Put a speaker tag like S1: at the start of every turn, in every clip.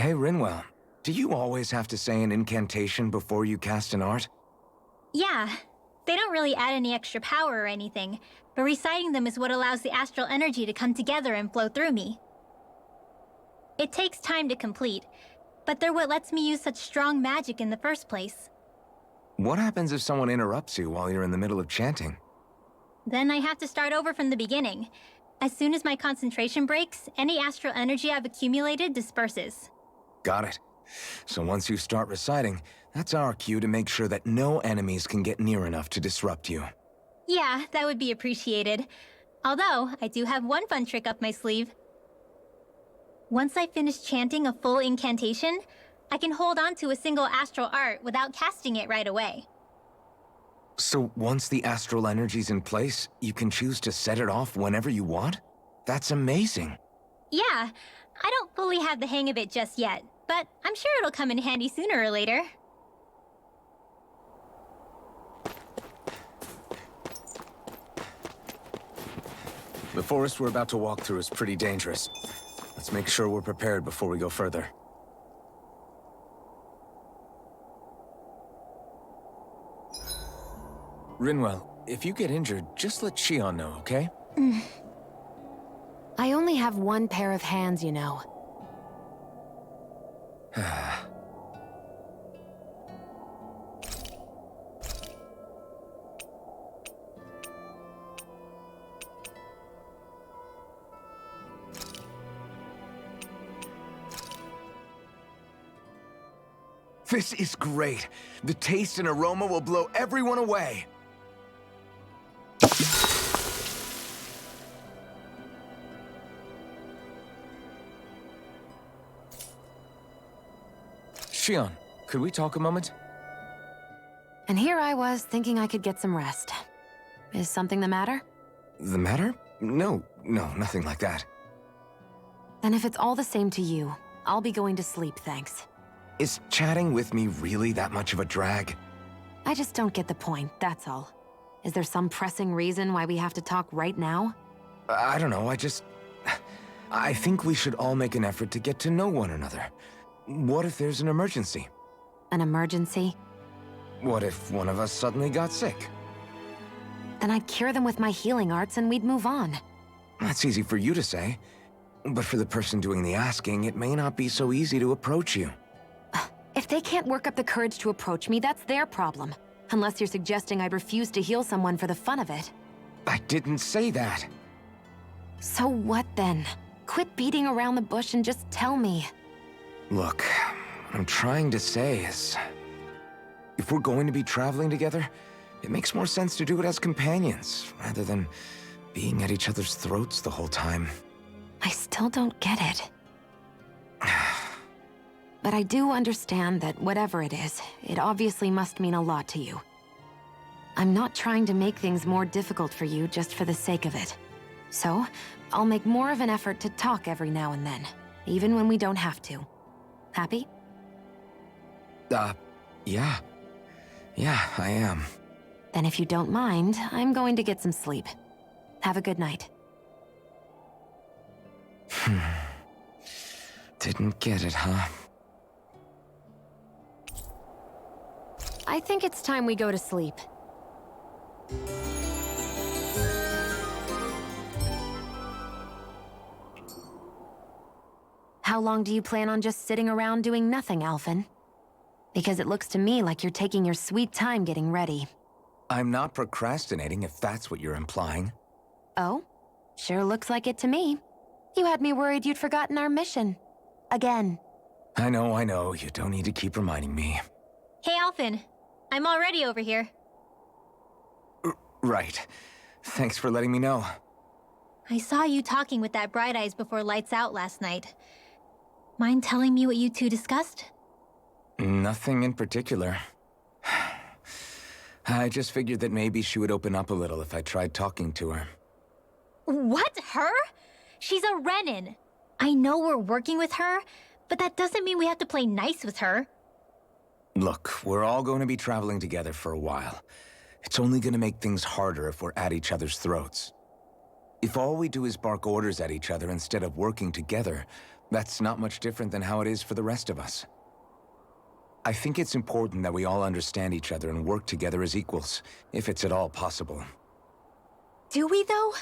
S1: Hey, Rinwell, do you always have to say an incantation before you cast an art?
S2: Yeah, they don't really add any extra power or anything, but reciting them is what allows the astral energy to come together and flow through me. It takes time to complete, but they're what lets me use such strong magic in the first place.
S1: What happens if someone interrupts you while you're in the middle of chanting?
S2: Then I have to start over from the beginning. As soon as my concentration breaks, any astral energy I've accumulated disperses.
S1: Got it. So once you start reciting, that's our cue to make sure that no enemies can get near enough to disrupt you.
S2: Yeah, that would be appreciated. Although, I do have one fun trick up my sleeve. Once I finish chanting a full incantation, I can hold on to a single astral art without casting it right away.
S1: So once the astral energy's in place, you can choose to set it off whenever you want? That's amazing.
S2: Yeah, I don't fully have the hang of it just yet, but I'm sure it'll come in handy sooner or later.
S1: The forest we're about to walk through is pretty dangerous. Let's make sure we're prepared before we go further. Rinwell, if you get injured, just let Shion know, okay?
S3: I only have one pair of hands, you know.
S1: This is great. The taste and aroma will blow everyone away. Shion, could we talk a moment?
S3: And here I was, thinking I could get some rest. Is something the matter?
S1: The matter? No, nothing like that.
S3: Then if it's all the same to you, I'll be going to sleep, thanks.
S1: Is chatting with me really that much of a drag?
S3: I just don't get the point, that's all. Is there some pressing reason why we have to talk right now?
S1: I don't know, I think we should all make an effort to get to know one another. What if there's an emergency?
S3: An emergency?
S1: What if one of us suddenly got sick?
S3: Then I'd cure them with my healing arts and we'd move on.
S1: That's easy for you to say. But for the person doing the asking, it may not be so easy to approach you.
S3: If they can't work up the courage to approach me, that's their problem. Unless you're suggesting I'd refuse to heal someone for the fun of it.
S1: I didn't say that.
S3: So what then? Quit beating around the bush and just tell me.
S1: Look, what I'm trying to say is, if we're going to be traveling together, it makes more sense to do it as companions, rather than being at each other's throats the whole time.
S3: I still don't get it. But I do understand that whatever it is, it obviously must mean a lot to you. I'm not trying to make things more difficult for you just for the sake of it. So, I'll make more of an effort to talk every now and then, even when we don't have to. Happy?
S1: Yeah. Yeah, I am.
S3: Then if you don't mind, I'm going to get some sleep. Have a good night.
S1: Didn't get it, huh?
S3: I think it's time we go to sleep. How long do you plan on just sitting around doing nothing, Alphen? Because it looks to me like you're taking your sweet time getting ready.
S1: I'm not procrastinating, if that's what you're implying.
S3: Oh? Sure looks like it to me. You had me worried you'd forgotten our mission. Again.
S1: I know. You don't need to keep reminding me.
S2: Hey, Alphen. I'm already over here.
S1: Right. Thanks for letting me know.
S2: I saw you talking with that Bright Eyes before lights out last night. Mind telling me what you two discussed?
S1: Nothing in particular. I just figured that maybe she would open up a little if I tried talking to her.
S2: What? Her? She's a Renin. I know we're working with her, but that doesn't mean we have to play nice with her.
S1: Look, we're all going to be traveling together for a while. It's only going to make things harder if we're at each other's throats. If all we do is bark orders at each other instead of working together, That's not much different than how it is for the rest of us. I think it's important that we all understand each other and work together as equals, if it's at all possible.
S2: Do we, though?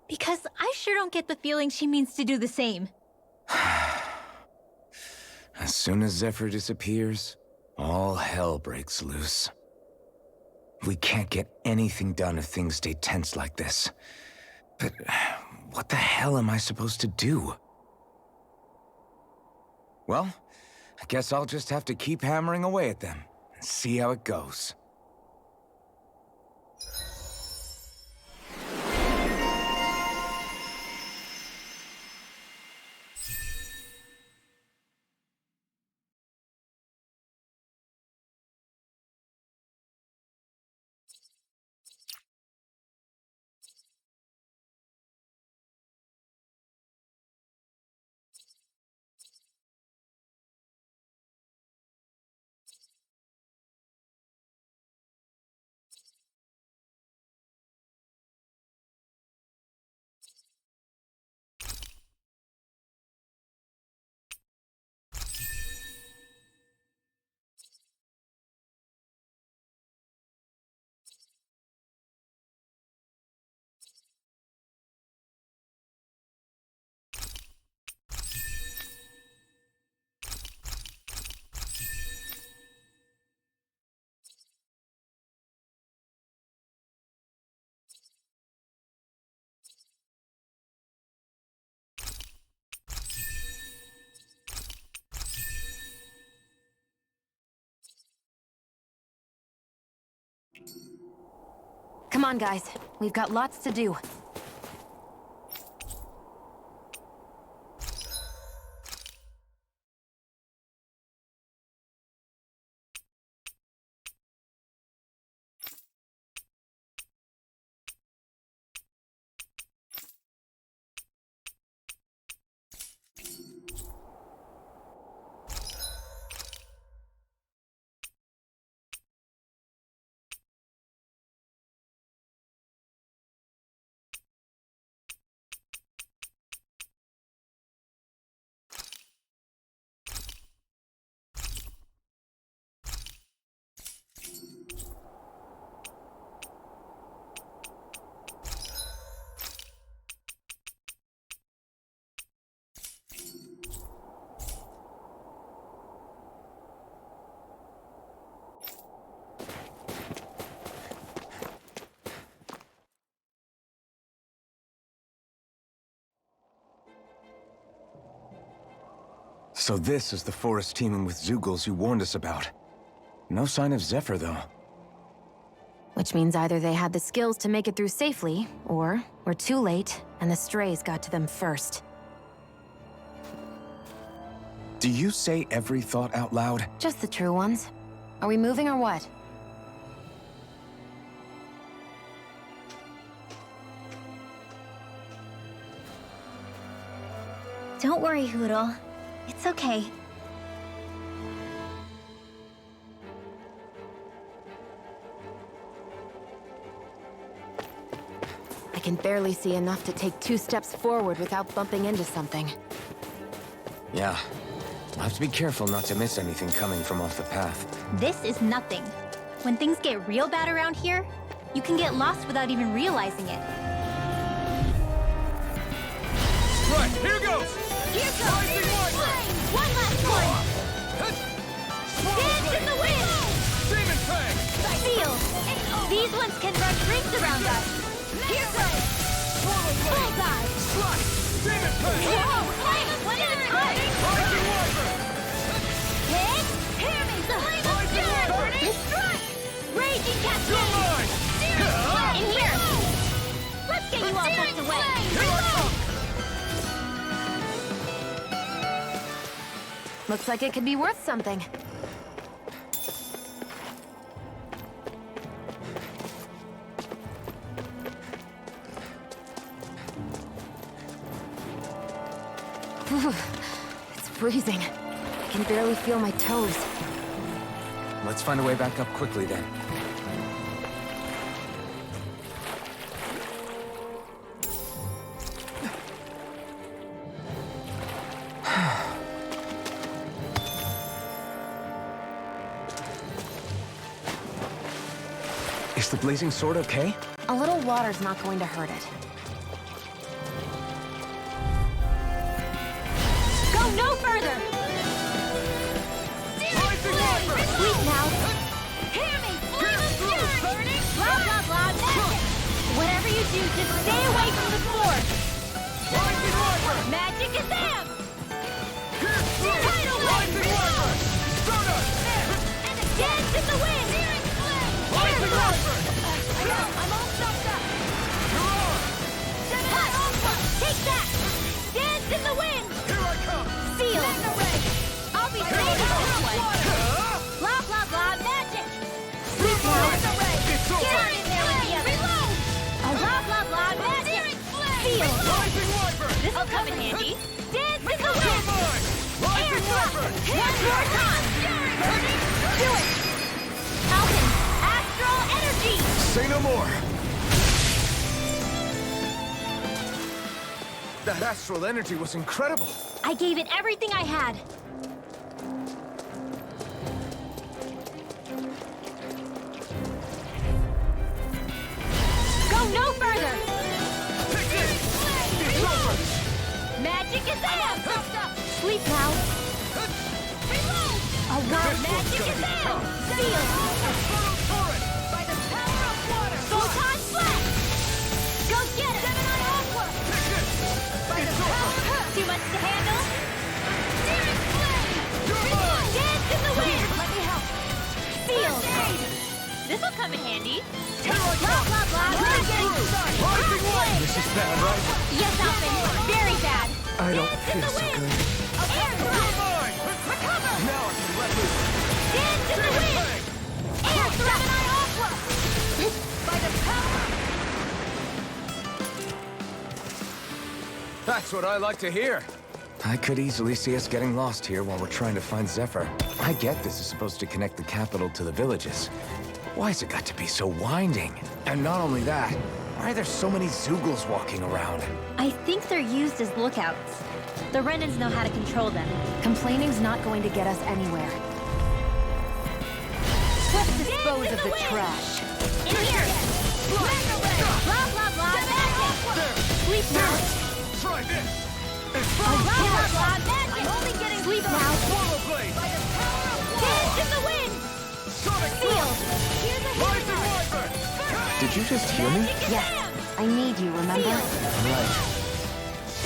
S2: Because I sure don't get the feeling she means to do the same.
S1: As soon as Zephyr disappears, all hell breaks loose. We can't get anything done if things stay tense like this. But what the hell am I supposed to do? Well, I guess I'll just have to keep hammering away at them and see how it goes.
S3: Come on, guys. We've got lots to do.
S1: So this is the forest teeming with Zeugles you warned us about. No sign of Zephyr, though.
S3: Which means either they had the skills to make it through safely, or we're too late, and the strays got to them first.
S1: Do you say every thought out loud?
S3: Just the true ones. Are we moving or what?
S2: Don't worry, Hootle. It's okay.
S3: I can barely see enough to take 2 steps forward without bumping into something.
S1: Yeah. I'll have to be careful not to miss anything coming from off the path.
S2: This is nothing. When things get real bad around here, you can get lost without even realizing it.
S4: Right, here goes!
S2: Here goes! One last one! Dance in the wind!
S4: Demon Fang!
S2: Seal! These ones can run rings around us! Here goes! Bullseye!
S4: Slice! Demon Fang!
S2: Whoa! Hey! What is it?
S4: Mighty Wyvern!
S2: Hit! Hear me!
S4: Mighty Wyvern!
S2: Strike! Raging
S4: You're
S2: Cascade!
S4: mine!
S2: In here! Let's get you all tucked away!
S4: Here I come!
S3: Looks like it could be worth something. Whew. It's freezing. I can barely feel my toes.
S1: Let's find a way back up quickly, then. Is the blazing sword okay?
S3: A little water's not going to hurt it.
S2: Go no further!
S4: Rising Viper!
S2: Sleep now! Hear me! Flame of fury! Burning! Blah blah blah magic! Whatever you do, just stay away from the sword!
S4: Rising Viper!
S2: Magic is them!
S4: Pierce through!
S2: Tidal wave!
S4: Rising Viper! Stardust!
S2: And a dance in the wind!
S4: Rising Viper!
S2: I'm all stopped up!
S4: You're on!
S2: Cut! Take that! Dance in the wind!
S4: Here I come!
S2: Seal! I'll be saving this one! Blah blah blah magic! Sleep now!
S4: It's
S2: Get
S4: over!
S2: on in there with the others! Blah blah blah magic! Seal!
S4: Rising Viper!
S2: This'll come in handy! Dance in the
S4: You're
S2: wind!
S4: mine! Rising Viper!
S2: One more time! Do it! Falcon! Astral energy!
S1: Say no more! That astral energy was incredible.
S2: I gave it everything I had. Go no further!
S4: Take this! It's over!
S2: Magic is am! Sleep now. A wild magic is am! Seal!
S4: Photo turret!
S2: By the power of water! Photon flash! Go get it! Gemini Aqua!
S4: Take this! It's over!
S2: Too much to handle? Searing flame!
S4: You're mine!
S2: Dance in the wind! Let me help. Seal! This'll come in handy.
S4: Here I
S2: Blah
S4: come!
S2: blah blah! We're getting started!
S4: Rising Viper!
S1: This is bad, right?
S2: Yes, Alvin! Very bad!
S1: I don't
S2: Dance in
S1: feel
S2: the
S1: so
S2: wind!
S1: good.
S2: Air
S4: You're
S2: thrust!
S4: mine!
S2: Recover!
S4: Now I can let loose!
S2: Dance in the wind! Air thrust! Aqua! By the power!
S1: That's what I like to hear. I could easily see us getting lost here while we're trying to find Zephyr. I get this is supposed to connect the capital to the villages. Why's it got to be so winding? And not only that, why are there so many Zoogles walking around?
S2: I think they're used as lookouts. The Renans know how to control them.
S3: Complaining's not going to get us anywhere. Let's dispose of the trash.
S2: In here! Blah blah blah magic! Sleep now!
S4: Try this! It's
S2: Blah
S4: Photo
S2: blah
S4: turret!
S2: blah magic! I'm only getting sleep now!
S4: Swallow blade!
S2: Dance in the wind!
S4: Sonic
S2: Seal!
S4: thrust! Rising Viper!
S1: Did you just hear me?
S3: Yes, I need you, remember?
S1: Right.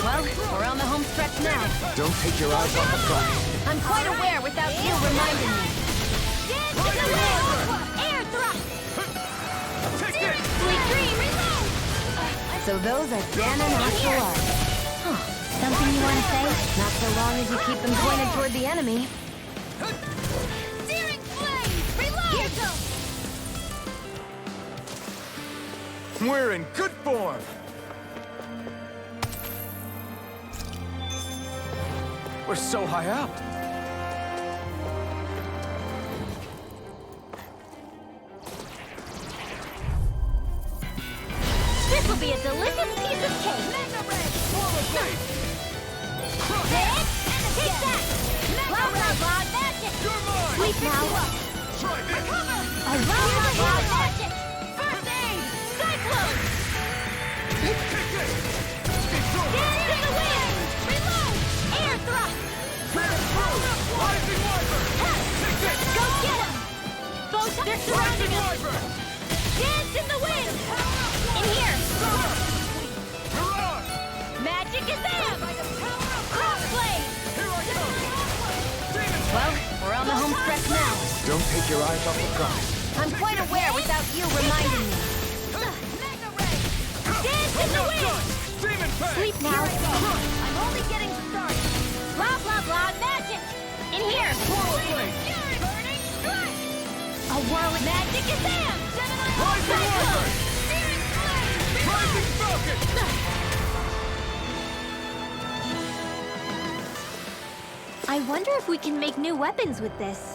S3: Well, we're on the home stretch now.
S1: Don't take your eyes off the prize.
S3: I'm quite aware without you reminding me.
S2: Dance in the wind! Air thrust!
S4: Take this!
S2: Sweet dream!
S3: So those are Dan and Astral Arts.
S2: Something you want to say?
S3: Not so long as you keep them pointed toward the enemy.
S2: Searing flame! Reload! Here goes!
S1: We're in good form. We're so high up.
S2: This will be a delicious piece of cake!
S4: Swallow blade!
S2: Hit! Take that! Blah blah blah magic!
S4: You're mine!
S2: Sleep now!
S4: Try this!
S2: A blah blah blah magic! First aid! Cyclone!
S4: Take this! It's over!
S2: Dance in the wind! Reload! Air thrust!
S4: Pierce through! Rising Viper! Take this!
S2: Go get him! Photon! They're surrounding
S4: Rising
S2: us!
S4: Viper!
S2: Dance in the wind! In here!
S4: You're on!
S2: Magic is them! Crossblade!
S4: Here I come! Demon
S3: Well, we're on the home stretch now.
S1: Don't take your eyes off the prize.
S3: I'm quite aware without you reminding me.
S2: Dance in the wind!
S4: Demon Fang!
S2: Sleep now! I'm only getting started! Blah blah blah magic! In here!
S4: Swallow blade!
S2: Burning strike! A whirl of magic is them!
S4: Rising Viper! Rising Falcon!
S2: I wonder if we can make new weapons with this.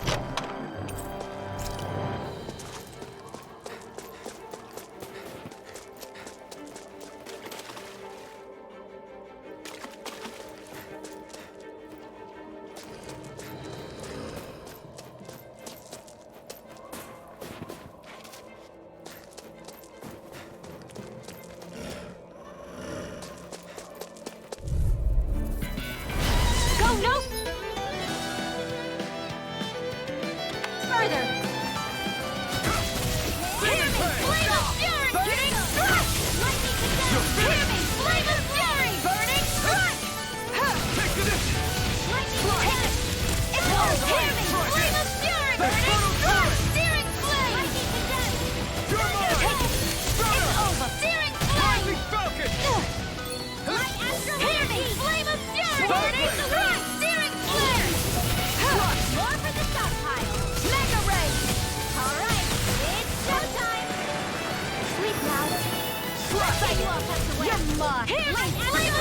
S2: all have to win.
S4: You're mine.
S2: Here,
S4: Let's
S2: flame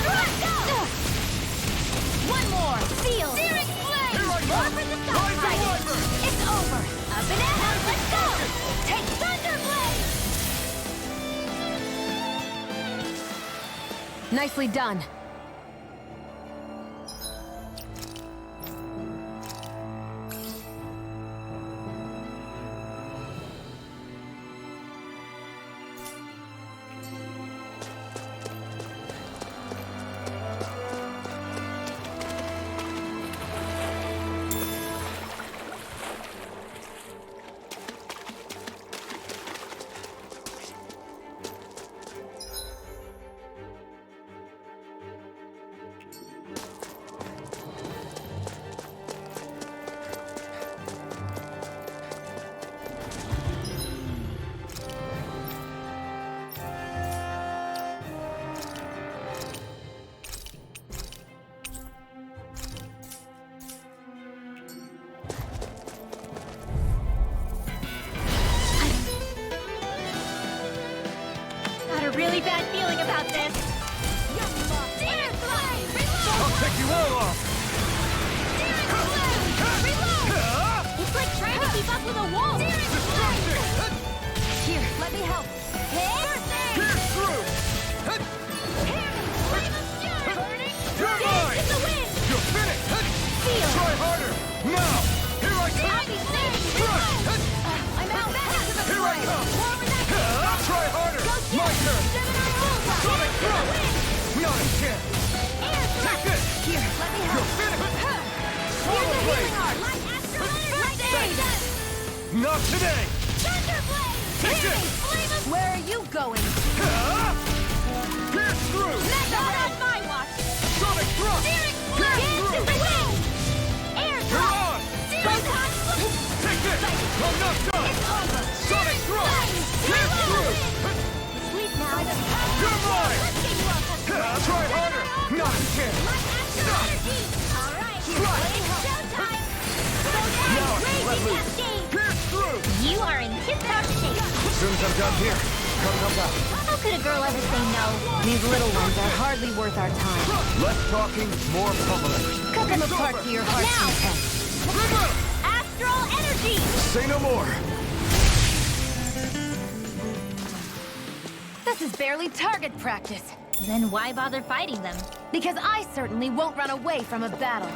S4: Let's go! One more.
S2: Seal.
S4: Searing flame.
S5: Here I
S2: More
S5: come!
S2: for the
S5: Rise
S2: stop
S5: and Wyvern!
S4: It's over.
S2: Up and ahead. Let's go.
S4: Take Thunderblade.
S3: Nicely done.
S2: Got a really bad feeling about this. Searing flame. Reload.
S5: I'll take you all off!
S2: Searing flame. Reload. It's like trying to keep up with a wolf.
S5: Destruction!
S3: Here, let me help.
S5: Pierce through! You're mine!
S2: In the wind.
S5: You're finished!
S2: Seal.
S5: Try harder! Now! Here I come!
S2: I'll be safe.
S5: Crush!
S2: I'm out.
S5: Here I come!
S2: More with that.
S5: Try harder! My turn! Sonic throw! Not a chance! Take this!
S3: Here, let me
S5: You're
S3: help.
S5: finished! Swallow blade! Not today! Take this!
S3: Where are you going?
S5: Pierce through!
S2: Not on my watch.
S5: Sonic thrust! Pierce through!
S2: Air
S5: You're on!
S2: thrust.
S5: Take this! I'm not done! Sonic thrust! Pierce through!
S2: Sleep now.
S5: You're mine!
S2: Let's get you off.
S5: Try harder! Not a chance! Stop!
S2: All right.
S5: Right.
S2: It's showtime.
S5: Now I can let loose!
S2: Cascade.
S5: Pierce through!
S2: You are in tip-top shape.
S5: As soon as I'm done here, coming up out.
S2: How could a girl ever say no?
S3: These little ones are hardly worth our time.
S5: Less talking, more pummeling.
S3: Cut them
S5: It's
S3: apart
S5: over.
S3: to your heart's
S2: Now.
S3: content.
S5: Remember!
S2: Astral energy.
S5: Say no more!
S3: This is barely target practice.
S2: Then why bother fighting them?
S3: Because I certainly won't run away from a battle.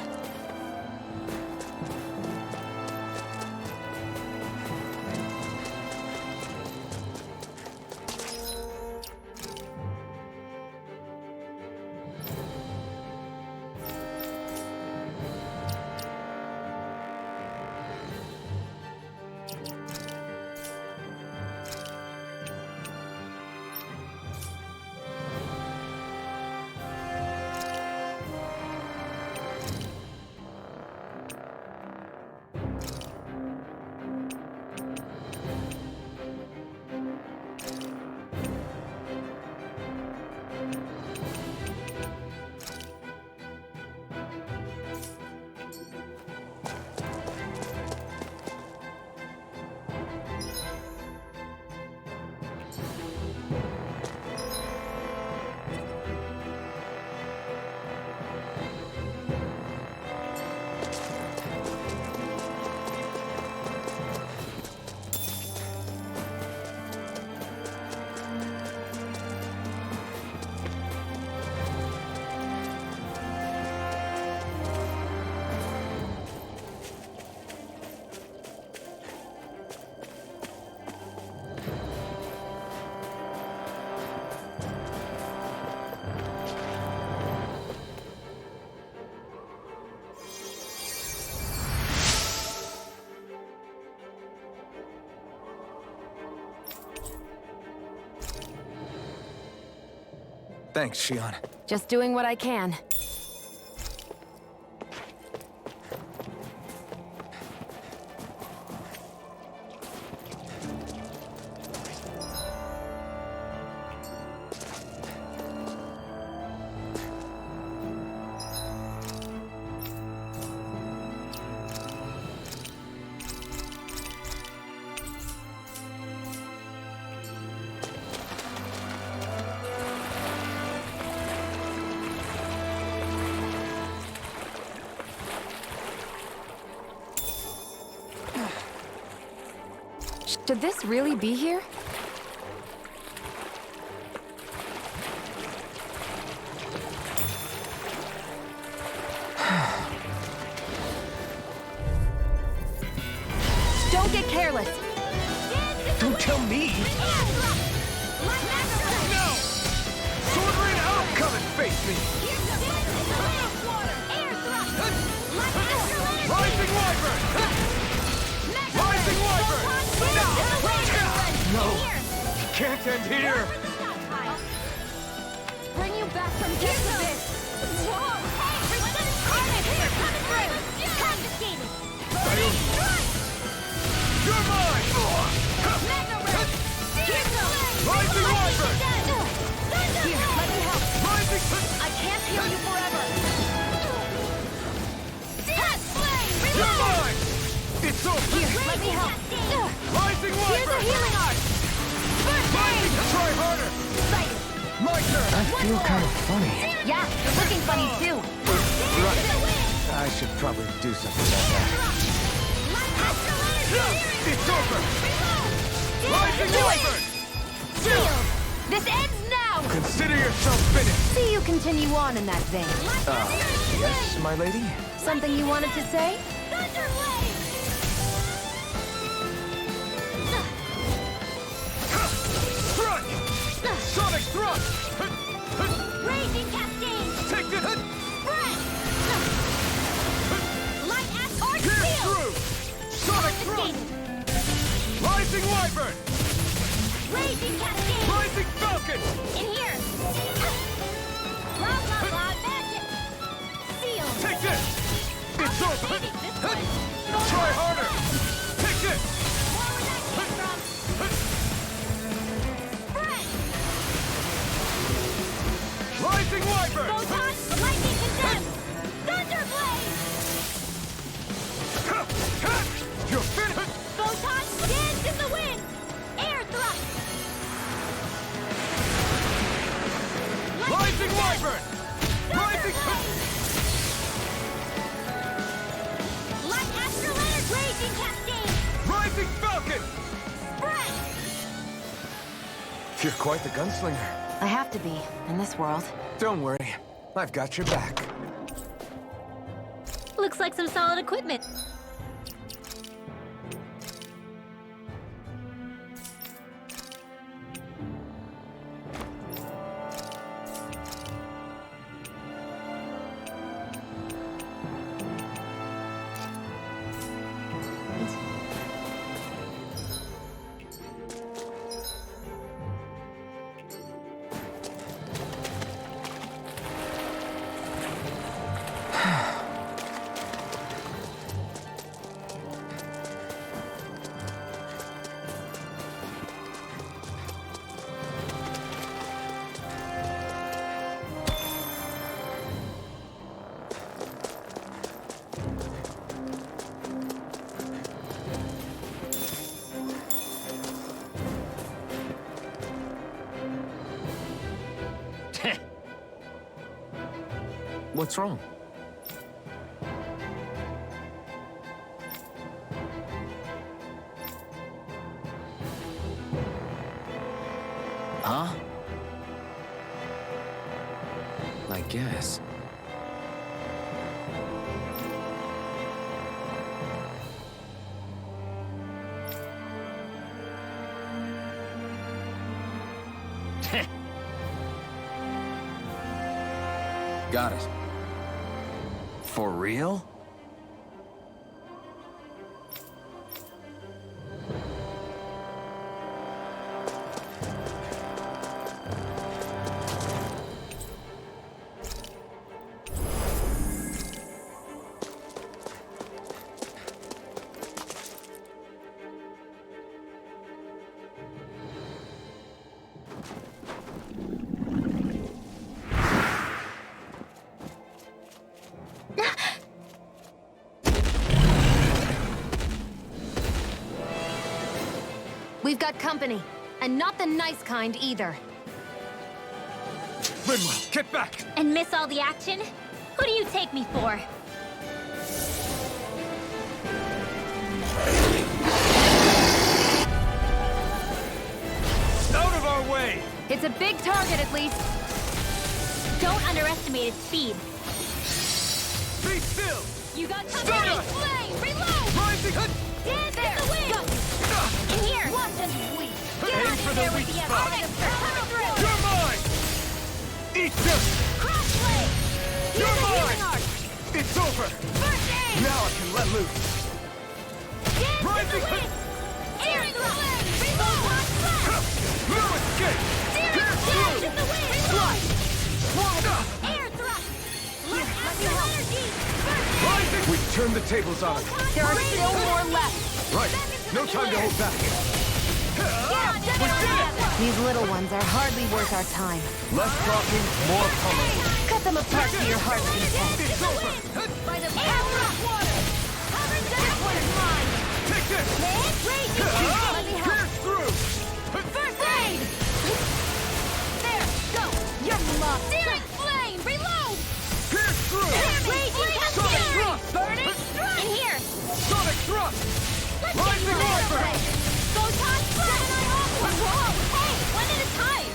S1: Thanks, Shion.
S3: Just doing what I can. Should this really be here? Don't get careless.
S1: Don't tell me!
S5: No! Sword Rain out! Come and face me! Rising Wyvern! Rising Wyvern! No! It can't end here!
S3: Bring you back from death to this.
S5: You're mine! Rising Wyvern!
S3: Here, let me help.
S5: Rising...
S3: I can't heal you forever.
S5: You're mine! It's over!
S3: Here, let me help.
S5: Rising
S3: Here's a
S5: Wyvern!
S3: healing art.
S5: Rising... Try harder!
S3: Excited.
S5: My turn!
S1: I feel kind of funny.
S3: Yeah, you're looking funny too.
S1: Right. I should probably do something about that.
S5: It's over! Rising Wyvern!
S3: Shield. This ends now.
S5: Consider yourself finished!
S3: See you continue on in that vein.
S1: Yes, my lady?
S3: Something you wanted to say?
S5: Strike! Sonic thrust!
S2: Raging Cascade!
S5: Take this!
S2: Spread! Light axe or
S5: Pierce
S2: shield!
S5: through! Sonic thrust! Rising Wyvern!
S2: Raging Cascade!
S5: Rising Falcon!
S2: In here! Blah, blah, blah, magic! Seal!
S5: Take this! It's over!
S2: Saving this one!
S5: Try harder! Take this!
S2: More where that came from! Spread!
S5: Rising Wyvern!
S2: Photon! Lightning condemned! Thunderblade!
S5: You're finished!
S2: Photon! Dance in the wind! Air thrust!
S5: Rising Wyvern! Rising...
S2: Light astral energy! Raging Cascade!
S5: Rising Falcon!
S2: Spread!
S1: You're quite the gunslinger.
S3: I have to be, in this world.
S1: Don't worry. I've got your back.
S2: Looks like some solid equipment.
S1: What's wrong? Huh? I guess. Got it. For real?
S3: We've got company, and not the nice kind either.
S5: Rinwell, get back!
S2: And miss all the action? Who do you take me for?
S3: It's a big target, at least.
S2: Don't underestimate its speed.
S5: Be still!
S2: You got
S5: Stardust!
S2: Flame! Reload!
S5: Rising Hood!
S2: Dance in the wind! In here! Watch us weak! Get
S5: Aim
S2: out
S5: for
S2: of
S5: the
S2: there
S5: weak
S2: with the
S5: spot.
S2: Coming through!
S5: You're mine! Eat this!
S2: Crash blade!
S5: You're
S2: Use the
S5: mine!
S2: healing art!
S5: It's over!
S2: First aid!
S5: Now I can let loose!
S2: Dance in
S5: Rising
S2: the
S5: Hood!
S2: wind! Searing flame! Reload!
S5: No escape!
S2: Searing flash in the wind!
S5: Slide!
S2: Air thrust! Astral energy! First aid!
S5: Rising! We turned the tables on him.
S3: There are still more left.
S5: Right. No time to hold back. We did it!
S3: These little ones are hardly worth our time.
S5: Less talking, more pummeling.
S3: Cut them apart to your heart's content.
S5: It's over!
S2: By the power of water! Cover this one is mine!
S5: Take this!
S2: Raging Let me help!
S5: Pierce through!
S2: First aid! There, go! You're lost! Searing flame! Reload!
S5: Pierce through!
S2: Raging
S5: Sonic
S2: cascade!
S5: thrust!
S2: Burning strike! In here!
S5: Sonic thrust!
S2: Let's
S5: Rising
S2: get rid of
S5: Viper!
S2: it! Photon flash! Whoa! Hey! One at a time!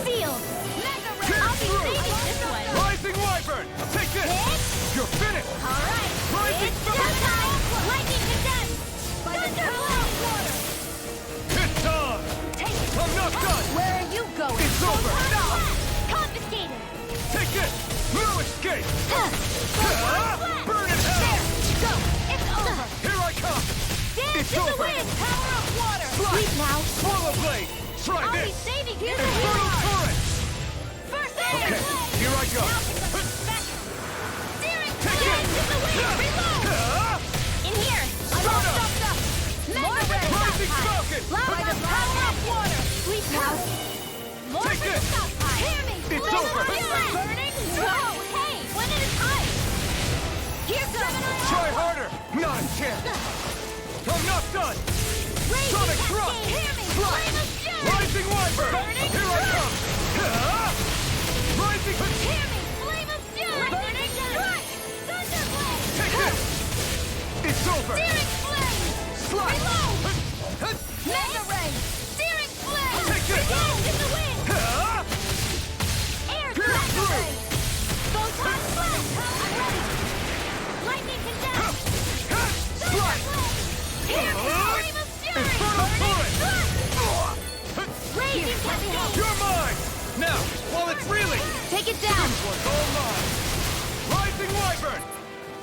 S2: Sealed! Mega ray! I'll be saving this one!
S5: Rising Wyvern! Take this!
S2: Hit!
S5: You're finished!
S2: Alright!
S5: Rising
S2: It's
S5: Thunder!
S2: showtime! Lightning condensed! Thunderblade!
S5: It's on!
S2: Take it!
S5: I'm not done!
S2: Where are you going?
S5: It's over!
S2: Now! Confiscated!
S5: Take this! No escape!
S2: Flash!
S5: Burn in hell!
S2: There! Go! It's over!
S5: Here I come!
S2: Dance
S5: It's
S2: in the
S5: over.
S2: wind! Power of water!
S5: Slide.
S2: Sleep now!
S5: Swallow Blade! Try
S2: I'll be
S5: this!
S2: saving you the
S5: Infernal
S2: hero!
S5: Torrent!
S2: First aid!
S5: Okay, here I go!
S2: Steering!
S5: Take it!
S2: Dance in the wind! Reload! In here! I'm all
S5: Stardust.
S2: stuffed up! Mega ray!
S5: Rising Falcon!
S2: By the power of water! Sleep now! More
S5: Take
S2: for the
S5: this.
S2: stockpile! Hear me!
S5: It's
S2: Flame
S5: over.
S2: of fury! Burning! Whoa! Hey! One at a time! Here goes!
S5: Try harder! Not a chance! I'm not done!
S2: Raging
S5: Sonic
S2: cascade!
S5: thrust!
S2: Hear me!
S5: Slide.
S2: Flame of fury!
S5: Rising Wyvern!
S2: Burning
S5: Here I come! Rising...
S2: Hear me! Flame of fury! Burning strike! Thunderblade!
S5: Take this! It's over!
S2: Searing flame!
S5: Slide!
S2: Reload! Mega ray! Searing flame!
S5: Take this.
S2: Dance in the wind! Air
S5: Pierce
S2: mega
S5: through.
S2: ray! Photon flash! I'm ready! Lightning condensed!
S5: Slide!
S2: Hear me! Flame of fury!
S5: Infernal
S2: Burning
S5: Torrent!
S2: strike! Raging cascade!
S5: You're mine! Now, while it's reeling,
S3: Take it down.
S5: this one's all mine! Rising Wyvern!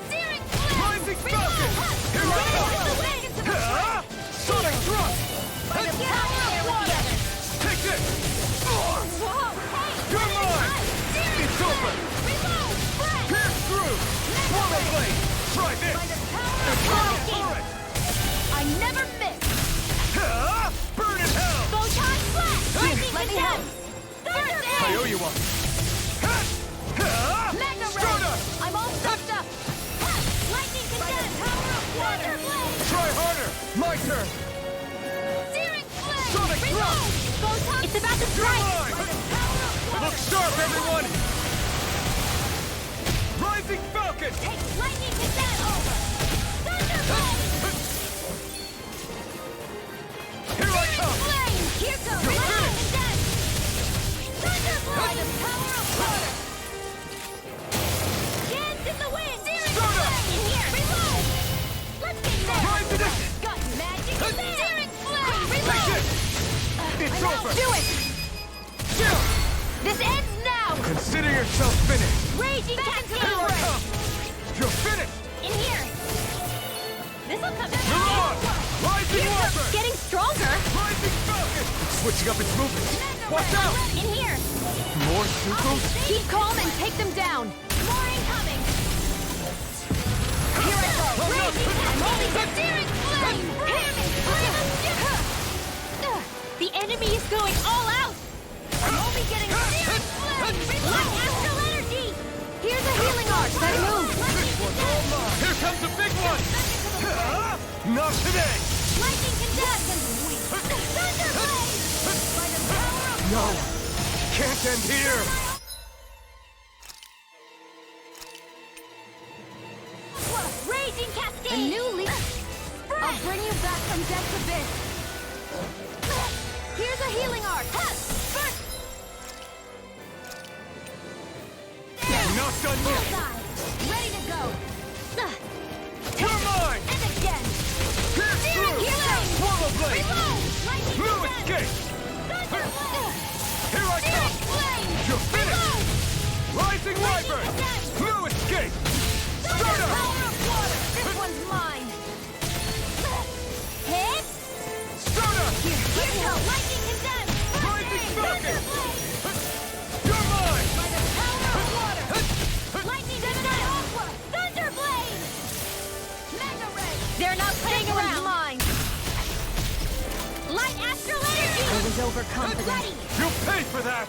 S2: Searing flame!
S5: Rising Falcon! Here I
S2: Dance
S5: come!
S2: in the wind!
S5: Sonic thrust!
S2: By the power of water!
S5: Take this!
S2: Whoa! Hey!
S5: You're
S2: one at a
S5: mine.
S2: time. Searing
S5: It's
S2: flame.
S5: over.
S2: Reload! Flash!
S5: Pierce through! Swallow Blade! Try this!
S2: By the power of
S5: Infernal
S2: water!
S5: Torrent!
S2: I never miss!
S5: Burn in hell!
S2: Photon flash! Lightning
S3: Let me help.
S2: condensed! First
S5: I owe
S2: aid!
S5: you one!
S2: Mega ray!
S5: Stardust!
S2: I'm all stuffed up! Lightning condensed! Power of water! Blade!
S5: Try harder! My turn!
S2: Searing flame!
S5: Sonic
S2: Reload! Photon... It's about to
S5: You're
S2: strike!
S5: mine!
S2: By the power of water!
S5: Look sharp, everyone! Rising Falcon!
S2: Take lightning condensed! Over! Thunderblade!
S5: Here I come!
S2: Flame! Here goes!
S5: You're
S2: Lightning
S5: finished.
S2: condensed! Thunderblade! By the power of water! Dance in the wind! Searing
S5: Stardust.
S2: flame! In here! Reload! Let's get there!
S5: Rising it!
S2: Got magic in there! Searing flame!
S5: Take
S2: Reload!
S5: it! It's over!
S3: Do it!
S5: Chill!
S2: This ends now!
S5: Consider yourself finished!
S2: Raging
S5: Here I
S2: cascade!
S5: come! You're finished!
S2: In here! This'll come back!
S5: You're on! Rising Wyvern!
S2: Getting stronger!
S5: Rising Falcon! It's switching up its movement! Watch out!
S2: In here!
S5: More Zuko's?
S3: Keep calm and take them down.
S2: More incoming! Here I go!
S5: Oh, no.
S2: Raging cascade! Searing flame! Hear me! Flame of fury! The enemy is going all out! I'm only getting searing flame! Like astral energy!
S3: Here's a healing arch that moves.
S5: This one's all mine! Here comes the big one! Not today!
S2: Lightning condensed! Thunderblade! By the power of
S5: No! Can't end here!
S2: Raging
S3: A
S2: cascade!
S3: new leaf. I'll bring you back from death's abyss.
S2: Here's a healing arc! First
S5: done yet!
S4: Bullseye! Ready to go!
S5: You're mine!
S4: And again!
S5: Pierce through! Swallow blade!
S4: Reload! Lightning
S5: Blue
S4: Descent!
S5: escape!
S4: Thunderblade!
S5: Here I come!
S4: Flame!
S5: You're finished! Rising Wyvern!
S4: Descent!
S5: Blue escape! Starter!
S4: Power of water! This one's mine! Hit!
S5: Starter!
S4: Here you go! Lightning Condemned!
S5: Rising Falcon!
S4: Thunderblade!
S5: You're mine!
S4: By the power of water! Lightning Gemini Aqua! Thunderblade! Mega Ray!
S2: They're not playing around.
S4: Mine! Light Astral Energy!
S3: I was overconfident.
S4: Ready!
S5: You pay for that!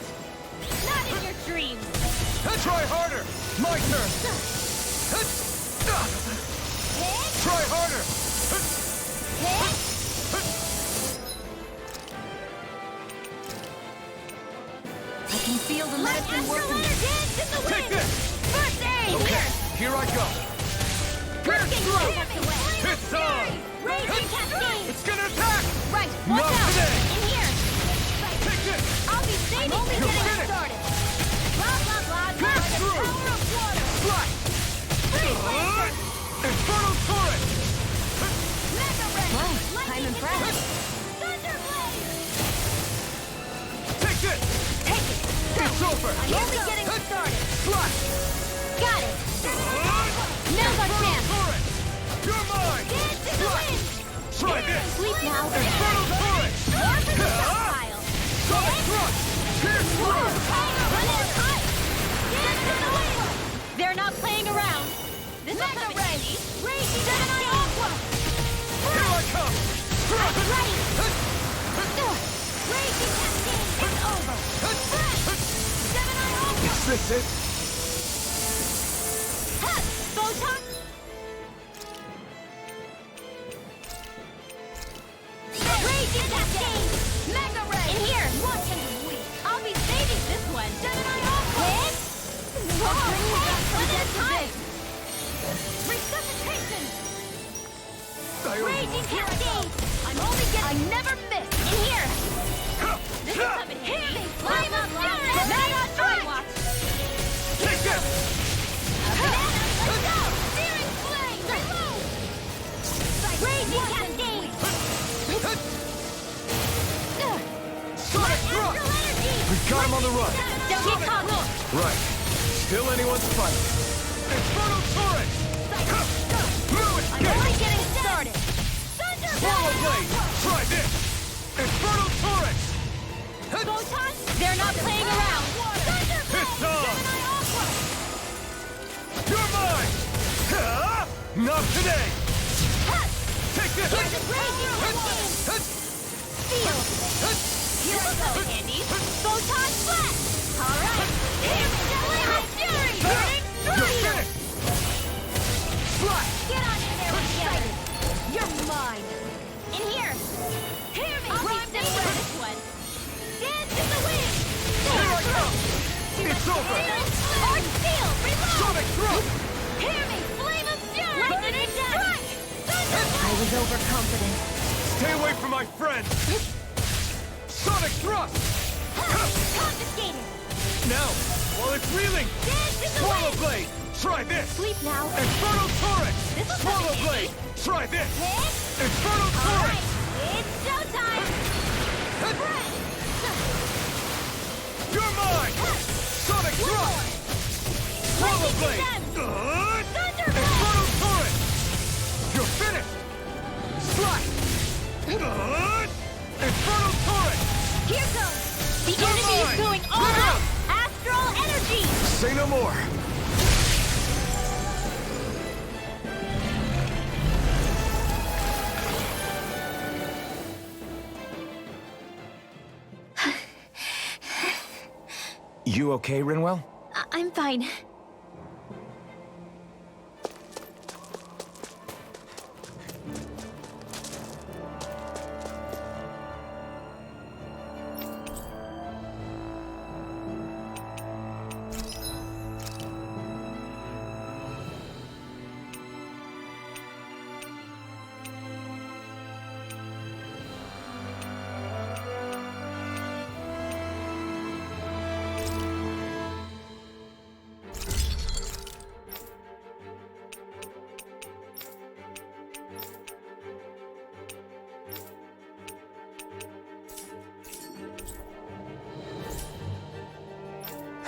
S4: Not in your dreams!
S5: Try harder! My turn!
S4: Hit!
S5: Try harder!
S4: Hit!
S3: I can feel the
S4: Light
S3: medicine
S4: Astral
S3: working.
S4: Energy! Dance in the
S5: Take
S4: wind!
S5: this!
S4: First aid!
S5: Okay, here I go! Pierce through! It's on!
S4: Raging Cascade!
S5: It's gonna attack!
S4: Right,
S5: Not
S4: watch out!
S5: today!
S4: In here!
S5: Take this!
S4: I'll be saving
S5: only
S4: you
S5: getting
S4: getting started! Blah, blah, blah, blah,
S5: Pierce
S4: the
S5: through!
S4: power of water!
S5: Flash!
S4: Freeze Laser!
S5: Infernal Torrent!
S4: Mega Ray!
S3: Wow,
S4: Lightning
S3: I'm impressed.
S4: Descent! Thunderblade!
S5: Take this!
S4: Take it!
S5: It's over!
S4: I'm only getting started!
S5: Flash!
S4: Got it! Now's our
S5: Infernal
S4: chance!
S5: Torrent! You're mine!
S4: Dance in the wind!
S5: Try this!
S4: Sleep now!
S5: Infernal Torrent!
S4: More for the stockpile!
S5: Sonic Thrust! Pierce through!
S4: One more time! Dance in the wind!
S2: They're not playing around.
S4: Mega Ray! Raging Gemini Aqua!
S5: Here I come!
S4: Ready! Raging Cascade! It's over! Gemini Aqua!
S5: Is this it?
S4: Ha! Photon! Raging Cascade! Mega Ray! In here! What can we? I'll be saving this one! Gemini Aqua! Hit! Whoa! One at a time! Resuscitation! Raging Cascade! I'm only getting... I never miss! In here! This is coming in handy! Flame of Fury! Mega Strike!
S5: Take this!
S4: Let's go! Searing Flame! Reload! Raging Cascade!
S5: Sonic Thrust!
S4: Astral Energy!
S5: We've got him on the run!
S2: Don't get caught.
S5: Right. Still anyone's fight. Infernal Torrent! Blue
S4: I'm only
S5: escape!
S4: getting started!
S5: Swallow blade! Try this! Infernal Torrent!
S4: Photon!
S2: They're not playing around.
S5: It's on! You're mine! Not today! Take this!
S4: Here's a raging Cascade! Feel! Here I go, Andy! Photon Flash! Alright! Here's Flame of Fury! Hitting
S5: You're
S4: strike!
S5: finished! Flash!
S4: Get on in there and get it! You're mine! In here! Hear me! I'll be saving this one! Dance in the wind!
S5: Here I come! It's over!
S4: Art Steel! Reload!
S5: Sonic Thrust!
S4: Hear me! Flame of Fury! Lightning Strike!
S3: I was overconfident.
S5: Stay away from my friends! Sonic Thrust!
S4: Confiscated!
S5: Now, while it's reeling!
S4: Dance in the
S5: Swallow
S4: wind!
S5: blade! Try this!
S4: Sleep now!
S5: Infernal Torrent!
S4: This will
S5: Swallow
S4: come in
S5: blade! Try this!
S4: Hit!
S5: Infernal
S4: Alright!
S5: Torrent!
S4: It's showtime! Breath!
S5: You're mine! Sonic Thrust! Swallow
S4: Lightning
S5: blade!
S4: Condemned! Thunderblade!
S5: Infernal Torrent! You're finished! Slash! Infernal Torrent!
S4: Here goes!
S2: The enemy is
S5: mine.
S2: going all
S5: Get
S2: out.
S4: Astral Energy!
S5: Say no more!
S1: You okay, Rinwell?
S2: I'm fine.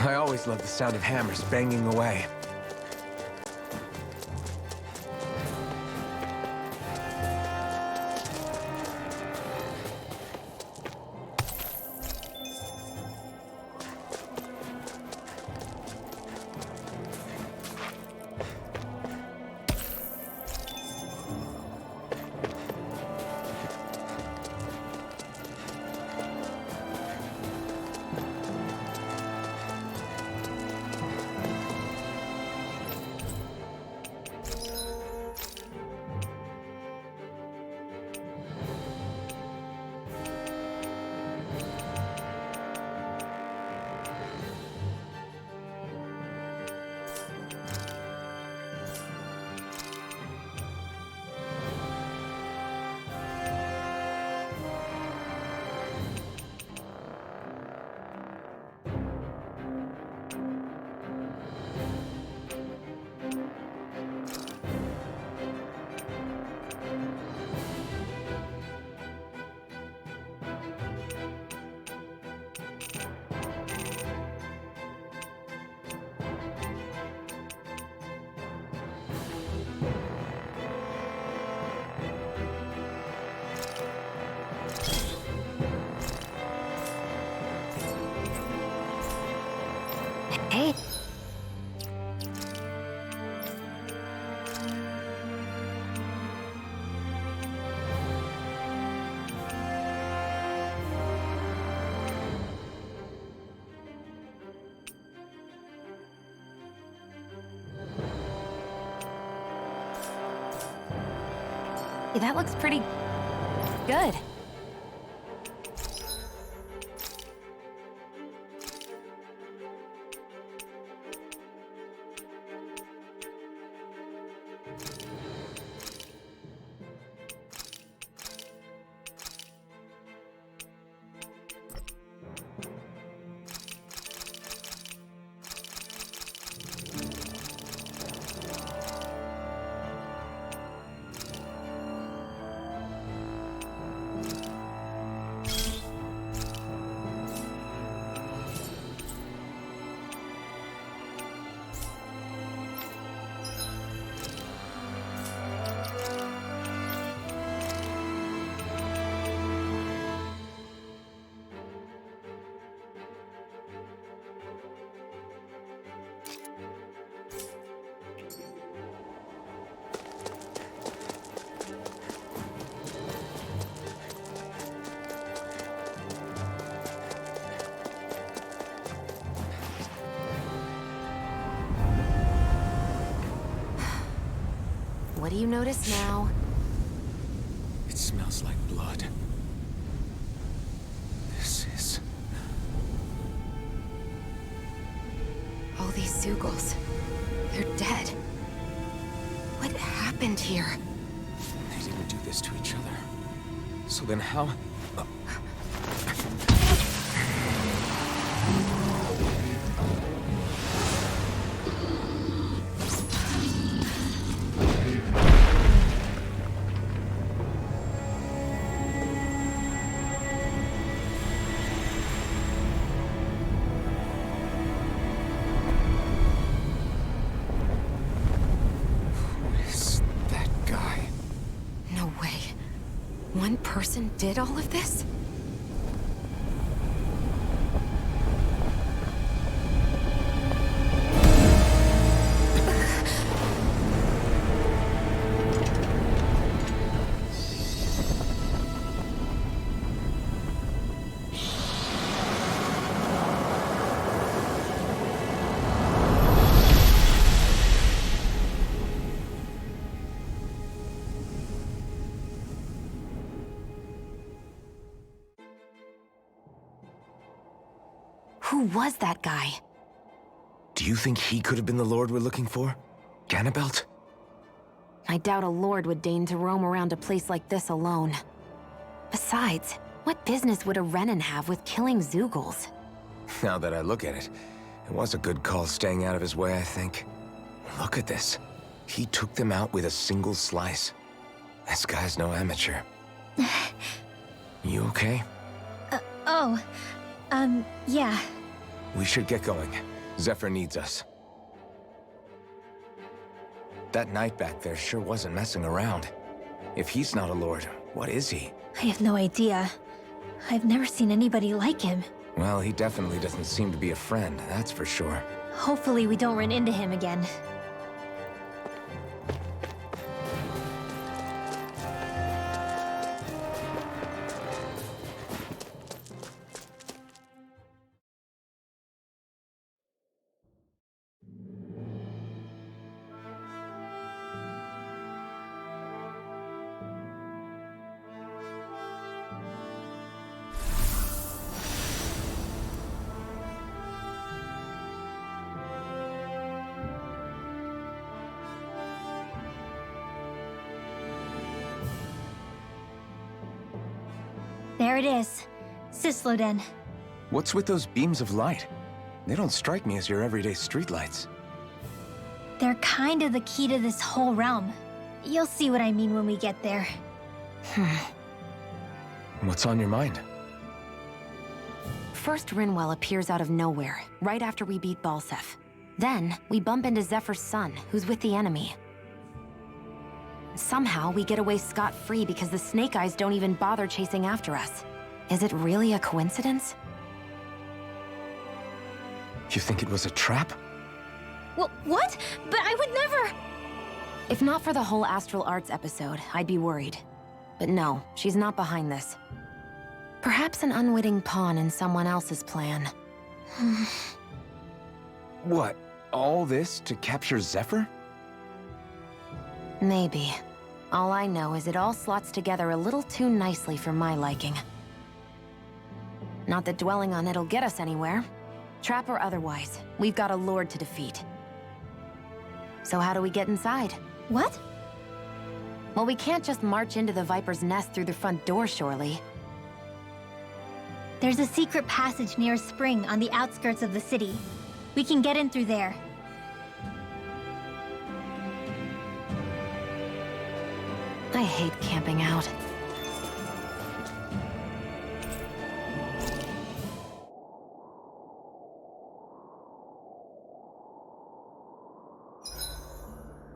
S1: I always love the sound of hammers banging away.
S3: Hey. That looks pretty good. What do you notice now?
S1: It smells like blood. This is...
S3: All these Zeugles. They're dead. What happened here?
S1: They didn't do this to each other. So then how...
S3: One person did all of this? Who was that guy?
S1: Do you think he could have been the Lord we're looking for? Ganabelt?
S3: I doubt a lord would deign to roam around a place like this alone. Besides, what business would a Renan have with killing Zeugles?
S1: Now that I look at it, it was a good call staying out of his way, I think. Look at this. He took them out with a single slice. This guy's no amateur. You okay?
S2: Yeah.
S1: We should get going. Zephyr needs us. That knight back there sure wasn't messing around. If he's not a lord, what is he?
S2: I have no idea. I've never seen anybody like him.
S1: Well, he definitely doesn't seem to be a friend, that's for sure.
S2: Hopefully we don't run into him again. There it is. Cisloden.
S1: What's with those beams of light? They don't strike me as your everyday streetlights.
S2: They're kind of the key to this whole realm. You'll see what I mean when we get there.
S1: What's on your mind?
S3: First, Rinwell appears out of nowhere, right after we beat Balseph. Then, we bump into Zephyr's son, who's with the enemy. Somehow, we get away scot-free because the Snake Eyes don't even bother chasing after us. Is it really a coincidence?
S1: You think it was a trap?
S2: What? But I would never...
S3: If not for the whole Astral Arts episode, I'd be worried. But no, she's not behind this. Perhaps an unwitting pawn in someone else's plan.
S1: What? All this to capture Zephyr?
S3: Maybe. All I know is it all slots together a little too nicely for my liking. Not that dwelling on it'll get us anywhere. Trap or otherwise, we've got a lord to defeat. So how do we get inside?
S2: What?
S3: Well, we can't just march into the Viper's nest through the front door, surely.
S2: There's a secret passage near a spring on the outskirts of the city. We can get in through there.
S3: I hate camping out.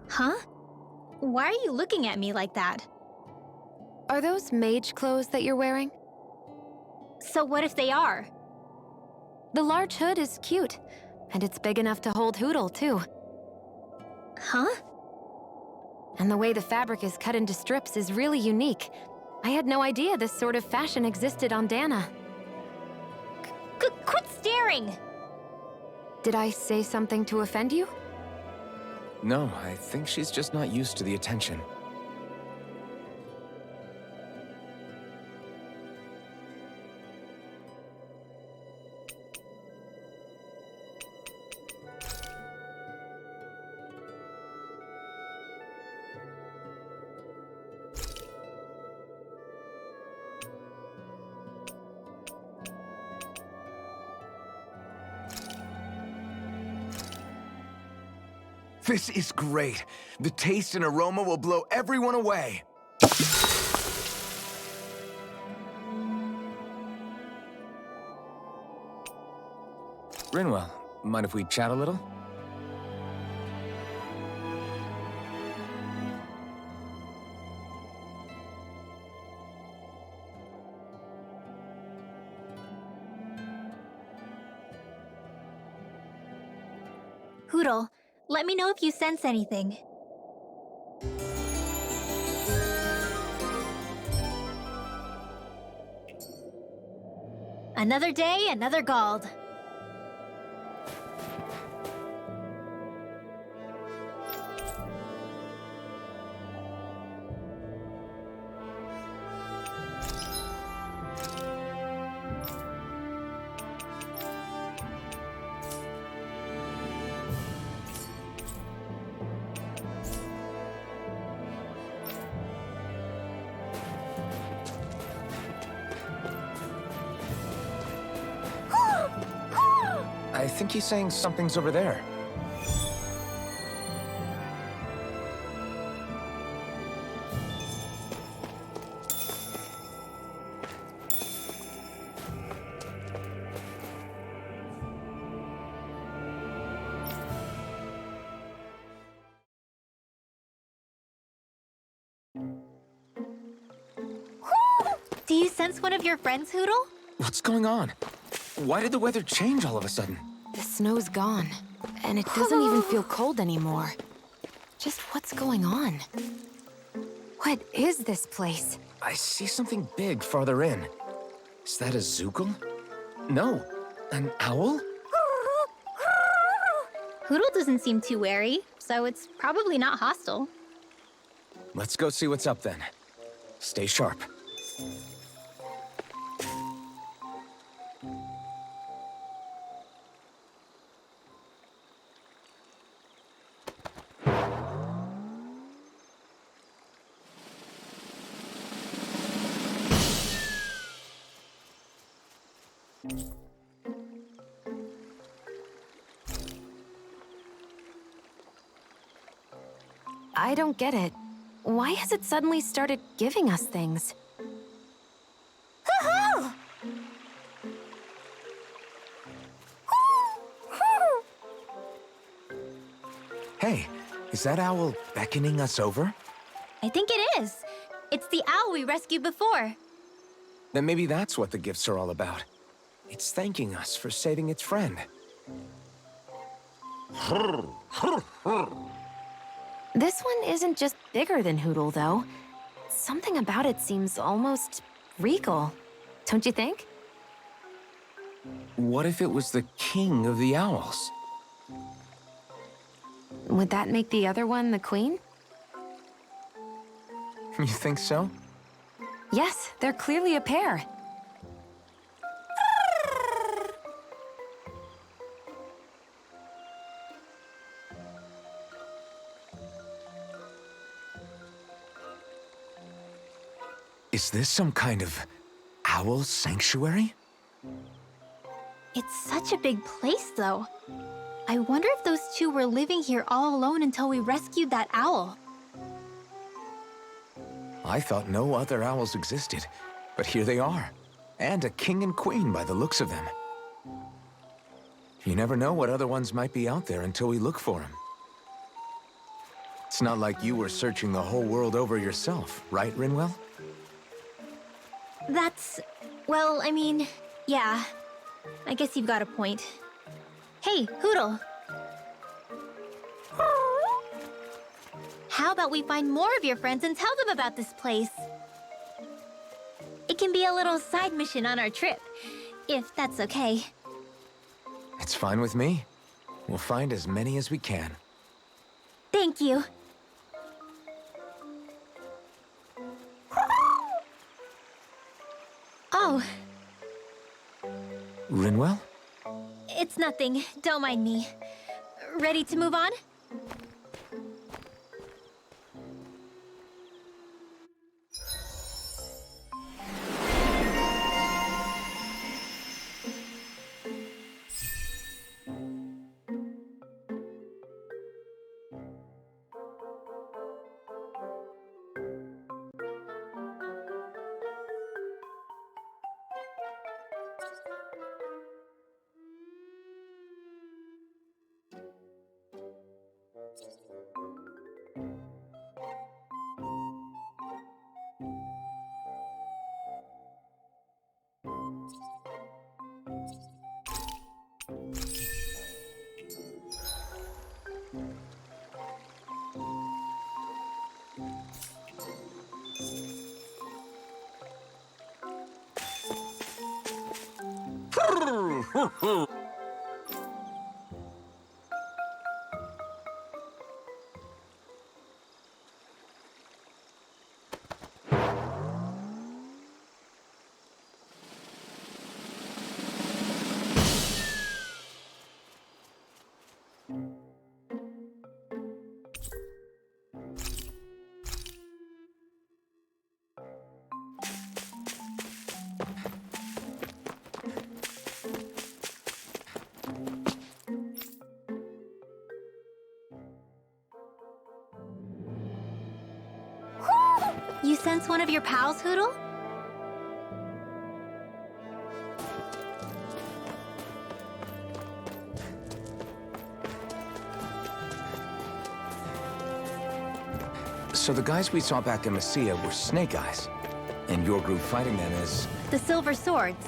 S2: Huh? Why are you looking at me like that?
S3: Are those mage clothes that you're wearing?
S2: So what if they are?
S3: The large hood is cute, and it's big enough to hold Hootle, too.
S2: Huh?
S3: And the way the fabric is cut into strips is really unique. I had no idea this sort of fashion existed on Dana.
S2: Quit staring!
S3: Did I say something to offend you?
S1: No, I think she's just not used to the attention. This is great. The taste and aroma will blow everyone away. Rinwell, mind if we chat a little?
S2: Hootle, let me know if you sense anything. Another day, another Gald.
S1: I think he's saying something's over there.
S2: Do you sense one of your friends, Hootle?
S1: What's going on? Why did the weather change all of a sudden?
S3: The snow's gone, and it doesn't even feel cold anymore. Just what's going on? What is this place?
S1: I see something big farther in. Is that a Zoogle? No, an owl?
S2: Hootle doesn't seem too wary, so it's probably not hostile.
S1: Let's go see what's up then. Stay sharp.
S3: I don't get it. Why has it suddenly started giving us things?
S1: Hey, is that owl beckoning us over?
S2: I think it is. It's the owl we rescued before.
S1: Then maybe that's what the gifts are all about. It's thanking us for saving its friend.
S3: This one isn't just bigger than Hootle, though. Something about it seems almost regal. Don't you think?
S1: What if it was the king of the owls?
S3: Would that make the other one the queen?
S1: You think so?
S3: Yes, they're clearly a pair.
S1: Is this some kind of owl sanctuary?
S2: It's such a big place, though. I wonder if those two were living here all alone until we rescued that owl.
S1: I thought no other owls existed, but here they are. And a king and queen by the looks of them. You never know what other ones might be out there until we look for them. It's not like you were searching the whole world over yourself, right, Rinwell?
S2: Well, I mean, yeah. I guess you've got a point. Hey, Hootle. How about we find more of your friends and tell them about this place? It can be a little side mission on our trip, if that's okay.
S1: It's fine with me. We'll find as many as we can.
S2: Thank you. Oh,
S1: Rinwell?
S2: it's nothing. Don't mind me. Ready to move on? You sense one of your pals, Hootle?
S1: So the guys we saw back in Messia were Snake Eyes. And your group fighting them is...
S2: The Silver Swords.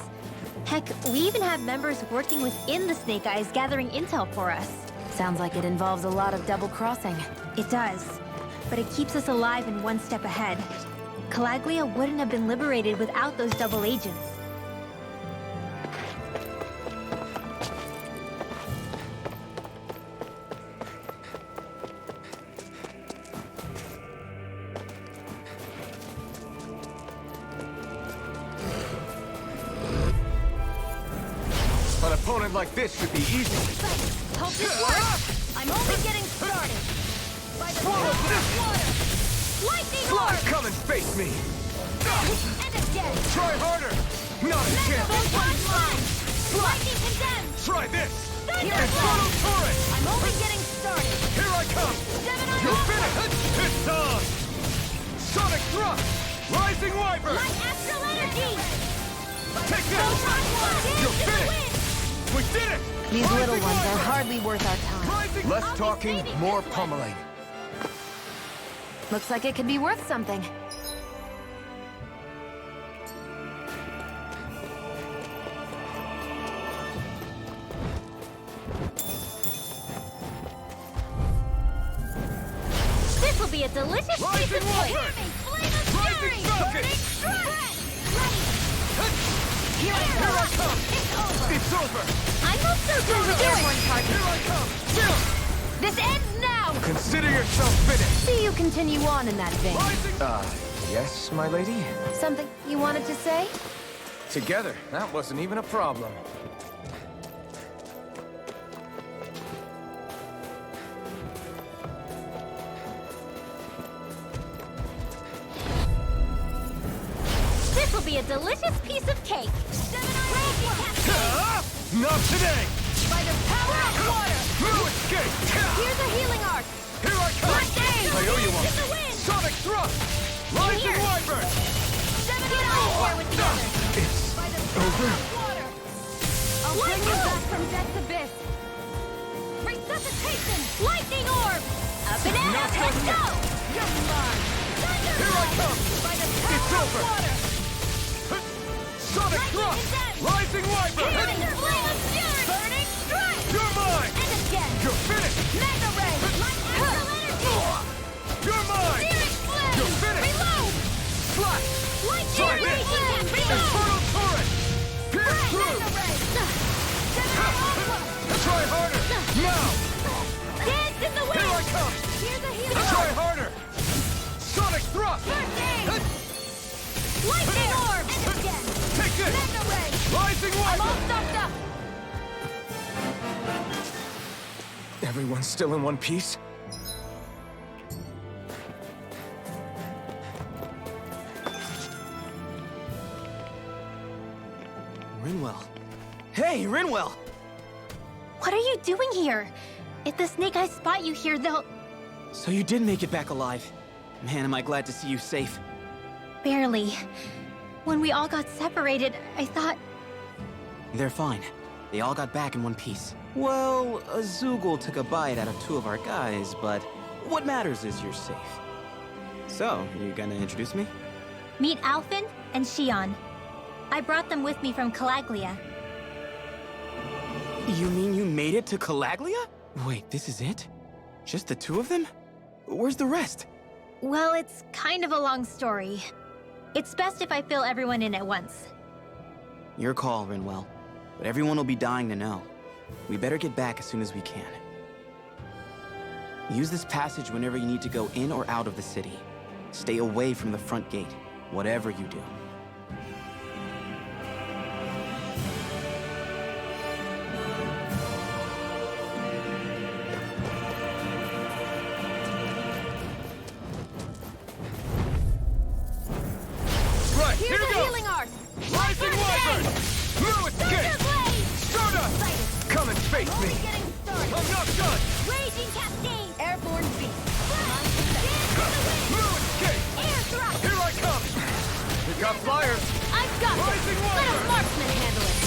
S2: Heck, we even have members working within the Snake Eyes gathering intel for us.
S3: Sounds like it involves a lot of double-crossing.
S2: It does. But it keeps us alive and one step ahead. Calaglia wouldn't have been liberated without those double agents.
S5: An opponent like this should be easy.
S4: Hope this works. I'm only getting started. By the
S5: Swallow
S4: power
S5: this!
S4: of water. Lightning orb.
S5: Come and face me!
S4: And again.
S5: Try harder! Not a chance!
S4: Lightning condemned.
S5: Try this!
S4: Thunder
S5: Infernal
S4: blast.
S5: Torrent!
S4: I'm only getting started.
S5: Here I come!
S4: Gemini
S5: You're
S4: Alpha.
S5: finished! It's on! Sonic Thrust! Rising Wyvern!
S4: Light astral energy.
S5: Take this!
S4: Photon blast.
S5: You're
S4: Dance in the
S5: finished!
S4: wind.
S5: We did it!
S3: These little
S5: Rising
S3: ones are
S5: Wyvern!
S3: hardly worth our time.
S5: Rising... Less talking, more pummeling.
S3: Looks like it could be worth something.
S2: This will be a delicious piece
S5: Rising
S2: of cake!
S5: Wyvern!
S4: Flame of fury.
S5: Rising Falcon!
S4: Burning strike. Ready.
S5: Here I come!
S4: It's over.
S5: It's over!
S2: I'm not so good with airborne targets.
S5: Here I come!
S4: This ends now.
S5: Consider yourself finished!
S3: See you continue on in that vein.
S5: Rising...
S1: Yes, my lady?
S3: Something you wanted to say?
S5: Together, that wasn't even a problem.
S2: This will be a delicious piece of cake!
S5: Not today!
S4: By the power of water.
S5: No escape!
S4: Here's a healing arc.
S5: Here I come! I owe you
S4: In the
S5: one!
S4: wind.
S5: Sonic Thrust! Rising
S2: here.
S5: Wyvern!
S4: Get out here with the others.
S5: It's
S4: By the
S5: over?
S4: power of water. I'll bring you back from death's abyss. Resuscitation. Lightning orb. Up and
S5: Not
S4: out.
S5: done
S4: Let's
S5: yet.
S4: go. You're mine. Thunder
S5: Here I
S4: blast.
S5: come.
S4: By the
S5: It's
S4: power
S5: over.
S4: of water.
S5: Sonic
S4: Lightning
S5: Thrust!
S4: condemned.
S5: Rising Wyvern!
S4: Healing flame of fury. Burning strike.
S5: You're mine!
S4: And again.
S5: You're finished!
S4: Mega ray. Light astral energy.
S5: You're mine!
S4: Searing flame.
S5: You're finished.
S4: Reload.
S5: Slash!
S4: Light
S5: Try
S4: searing
S5: this!
S4: flame. Reload.
S5: Infernal Torrent! Pierce
S4: Mega
S5: through!
S4: ray. Gemini Alpha.
S5: Try harder! Now!
S4: Dance in the wind.
S5: Here I come!
S4: Here's a healing
S5: Try
S4: orb.
S5: harder! Sonic Thrust!
S4: First aid. Lightning orb. And again.
S5: Take this!
S4: Mega ray.
S5: Rising
S4: I'm all
S5: Wyvern!
S4: stocked up.
S1: Everyone's still in one piece?
S6: Rinwell. Hey, Rinwell!
S2: What are you doing here? If the Snake Eyes spot you here, they'll...
S6: So you did make it back alive. Man, am I glad to see you safe.
S2: Barely. When we all got separated, I thought...
S6: They're fine. They all got back in one piece. Well, Azugul took a bite out of 2 of our guys, but what matters is you're safe. So, you gonna introduce me?
S2: Meet Alphen and Shion. I brought them with me from Calaglia.
S6: You mean you made it to Calaglia? Wait, this is it? Just the 2 of them? Where's the rest?
S2: Well, it's kind of a long story. It's best if I fill everyone in at once.
S6: Your call, Rinwell. But everyone will be dying to know. We better get back as soon as we can. Use this passage whenever you need to go in or out of the city. Stay away from the front gate, whatever you do.
S5: Right,
S4: Here's
S5: here
S4: a
S5: goes!
S4: healing arc.
S5: Rising Wyvern! No escape!
S4: Blade.
S5: Stardust! Come and face
S4: Only
S5: me!
S4: getting started.
S5: I'm not done!
S4: Raging cascade. Airborne beast.
S5: No escape!
S4: Air thrust.
S5: Here I come! We got flyers!
S4: I've got
S5: Rising
S4: this. Let
S5: Wyvern.
S4: a marksman handle it.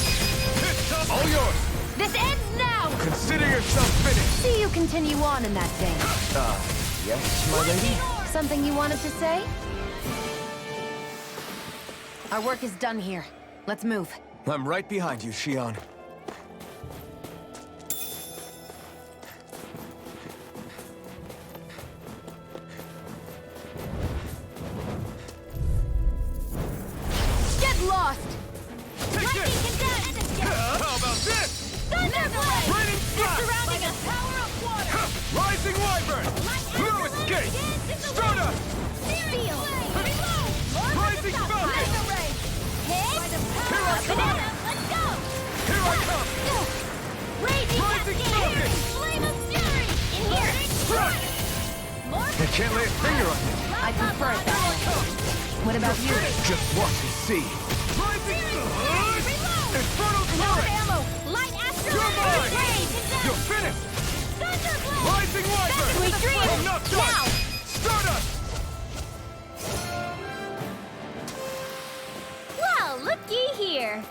S5: It's up! All yours!
S4: This ends now.
S5: Consider yourself finished!
S3: See you continue on in that vein.
S1: Yes, my lady?
S3: Something you wanted to say? Our work is done here. Let's move.
S5: I'm right behind you, Shion.
S3: Get lost!
S4: Lightning condensed!
S5: How about this?
S4: Thunderblade!
S5: Raining blast!
S4: Surrounding us! Power of water!
S5: Rising wyvern! No escape! Stardust!
S4: Feel! Reload!
S5: Rising falcon!
S4: Mega ray! Hit! By the power of banana! Let's go!
S5: Here I come!
S4: Raging
S5: Rising
S4: cascade!
S5: falcon!
S4: Flame of fury! In here!
S5: Strike!
S4: More
S5: I can't lay a finger on you.
S3: I prefer it that way. What about you?
S5: Just watch and see. Rising Infernal
S4: No
S5: current!
S4: ammo! Light astral
S5: You're mine!
S4: rage!
S5: You're finished!
S4: Thunderblade!
S5: Rising wyvern!
S4: Sweet dreams!
S5: I'm not done!
S4: Now!
S5: Stardust!
S4: Well, looky here!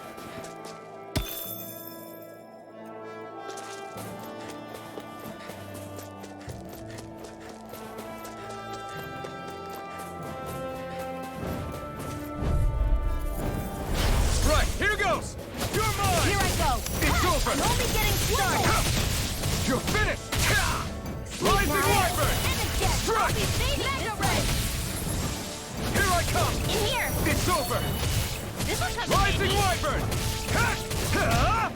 S5: Right, here goes! You're mine!
S4: Here I go!
S5: It's over!
S4: I'm only getting started!
S5: You're finished! Rising wyvern! Strike!
S4: Mega ray!
S5: Here I come!
S4: In here!
S5: It's over!
S4: This will come
S5: Rising
S4: in
S5: wyvern! Ha!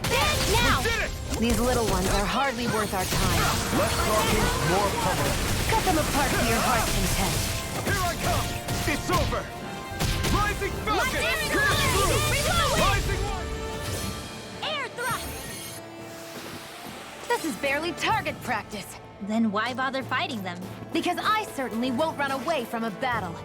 S4: now!
S5: We did it!
S3: These little ones are hardly worth our time.
S5: Less talking, more pummeling.
S3: Cut them apart to your heart's content.
S5: Here I come! It's over! Rising falcon!
S4: Lightning
S5: Pierce
S4: blade!
S5: through!
S4: Reload!
S5: Rising wyvern!
S4: Air thrust!
S3: This is barely target practice.
S2: Then why bother fighting them?
S3: Because I certainly won't run away from a battle.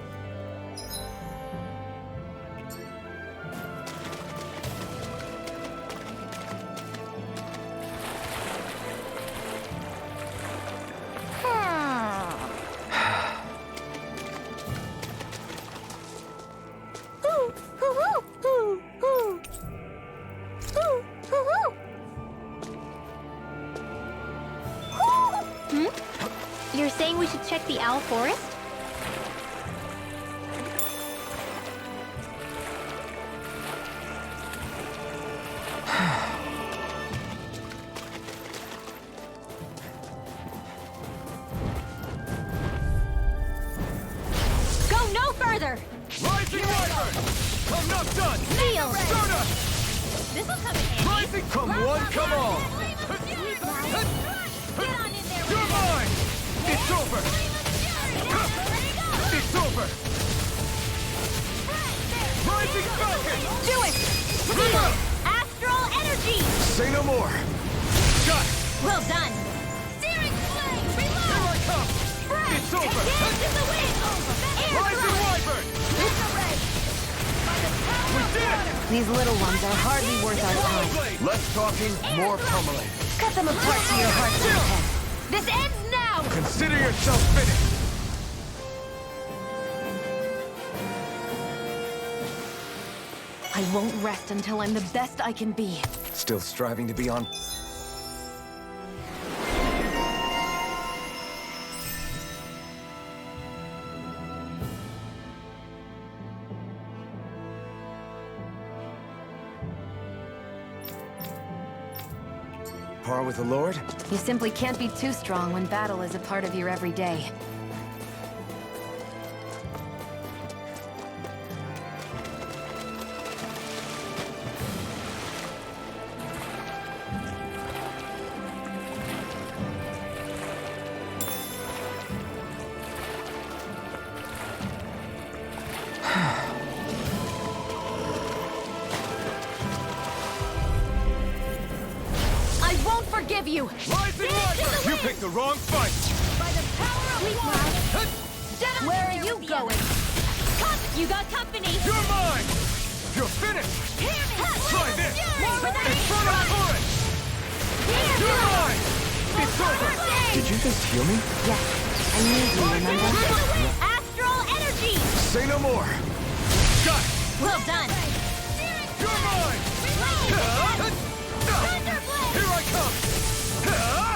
S2: You're saying we should check the Owl Forest?
S4: Go no further!
S5: Rising wyvern! I'm not done!
S4: Feel!
S5: Stardust!
S2: This will come in handy.
S5: Rising, come one, come all!
S4: Get on in there!
S5: You're mine! It's over! It's over! Rising falcon!
S4: Do it!
S5: Reload!
S4: Astral energy!
S5: Say no more! Got it!
S2: Well done.
S4: Steering flame!
S5: Here
S4: Reload!
S5: I come! It's over!
S4: Dance in the wind! Air
S5: Rising
S4: thrust!
S5: wyvern!
S4: Mega ray! By the power
S5: We
S4: of
S5: did
S4: water!
S5: it!
S3: These little ones are hardly worth our time.
S5: Less talking, more pummeling.
S3: Cut them apart to your heart's content. This ends now!
S5: Consider yourself finished!
S3: I won't rest until I'm the best I can be.
S5: Still striving to be on... Par with the Lord?
S3: You simply can't be too strong when battle is a part of your everyday. I won't forgive you!
S5: Rising wyvern! You picked the wrong fight!
S4: By the power of water! Get on
S3: Where
S4: in
S3: are
S4: there
S3: you
S4: with
S3: going?
S4: You got company!
S5: You're mine! You're finished!
S4: Hear me!
S5: Try this!
S4: More with that
S5: Infernal current! You're mine! It's over! Did you just heal me?
S3: Yes, I need you, remember?
S4: Astral energy!
S5: Say no more! Got it!
S2: Well done.
S5: You're mine!
S4: Thunderblade!
S5: Here I come!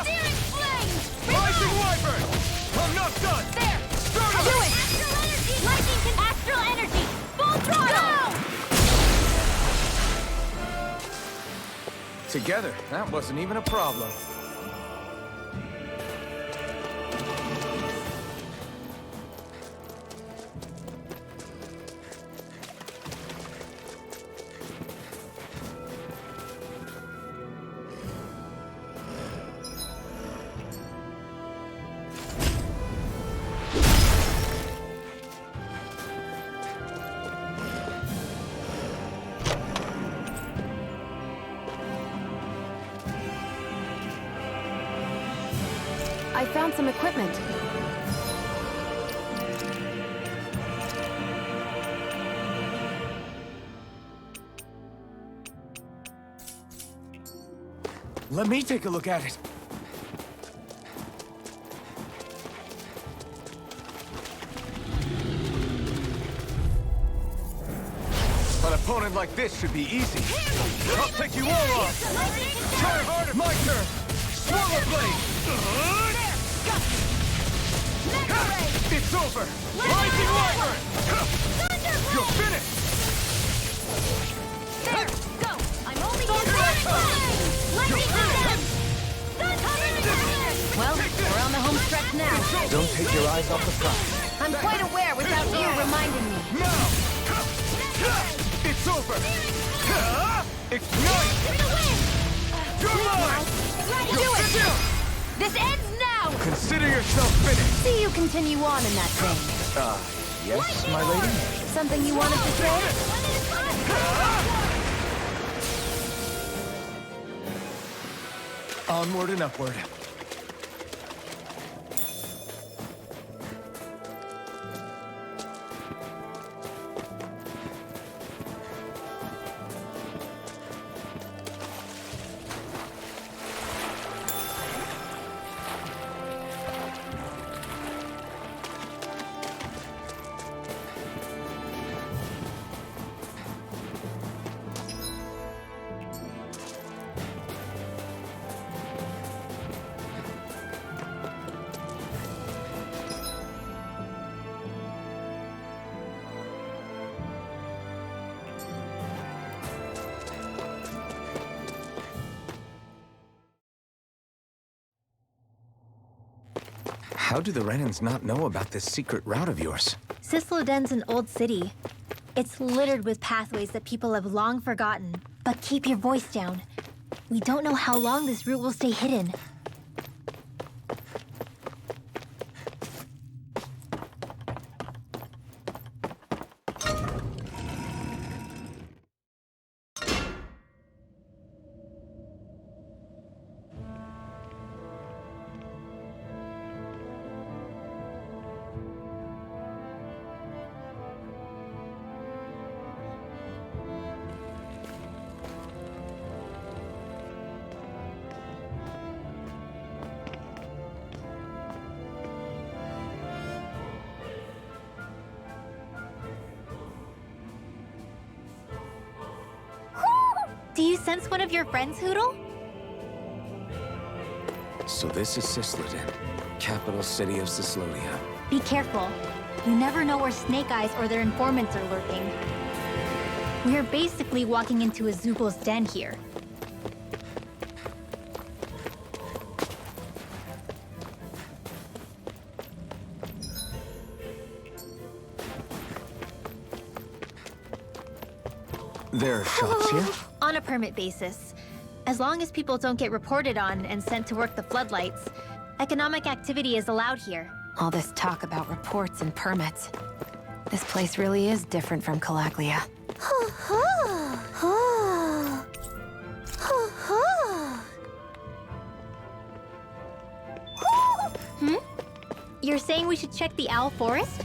S4: Steering flame!
S5: Rising wyvern! I'm not done!
S4: There!
S5: Stardust!
S4: Do it! Astral energy! Lightning can astral energy! Full throttle! Go!
S5: Together, that wasn't even a problem.
S3: I found some equipment.
S5: Let me take a look at it. An opponent like this should be easy. I'll take you all on. Try harder. My turn. Swallow blade. It's over. Rising Wyvern. You're finished.
S4: There, go! I'm only Lightning them!
S3: Well, we're on the home stretch now.
S5: Don't take your eyes off the prize.
S3: I'm quite aware without you reminding me.
S5: Now! It's over! Ignite! You're mine!
S3: Do it! This ends now!
S5: Consider yourself finished!
S3: See you continue on in that vein.
S5: Yes, my lady?
S3: Something you wanted to say?
S5: Onward and upward. How do the Renans not know about this secret route of yours?
S2: Cisloden's an old city. It's littered with pathways that people have long forgotten. But keep your voice down. We don't know how long this route will stay hidden. Do you sense one of your friends, Hootle?
S1: So this is Cisloden, capital city of Cyslodia.
S2: Be careful. You never know where Snake Eyes or their informants are lurking. We are basically walking into a Zoogl's den here.
S1: There are shops here?
S2: On a permit basis. As long as people don't get reported on and sent to work the floodlights, economic activity is allowed here.
S3: All this talk about reports and permits. This place really is different from Calaglia.
S2: You're saying we should check the Owl Forest?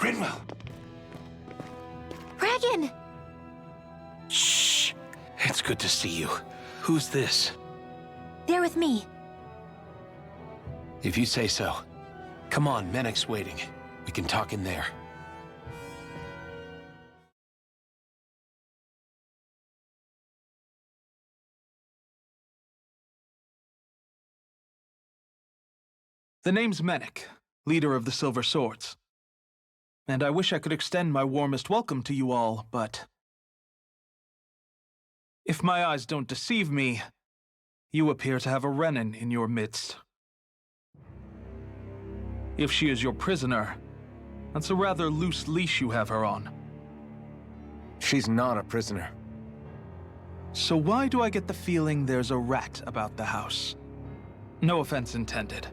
S5: Rinwell!
S3: Regan!
S5: Shh! It's good to see you. Who's this?
S3: They're with me.
S5: If you say so. Come on, Menek's waiting. We can talk in there.
S7: The name's Menek, leader of the Silver Swords. And I wish I could extend my warmest welcome to you all, but... if my eyes don't deceive me, you appear to have a Renan in your midst. If she is your prisoner, that's a rather loose leash you have her on.
S1: She's not a prisoner.
S7: So why do I get the feeling there's a rat about the house? No offense intended.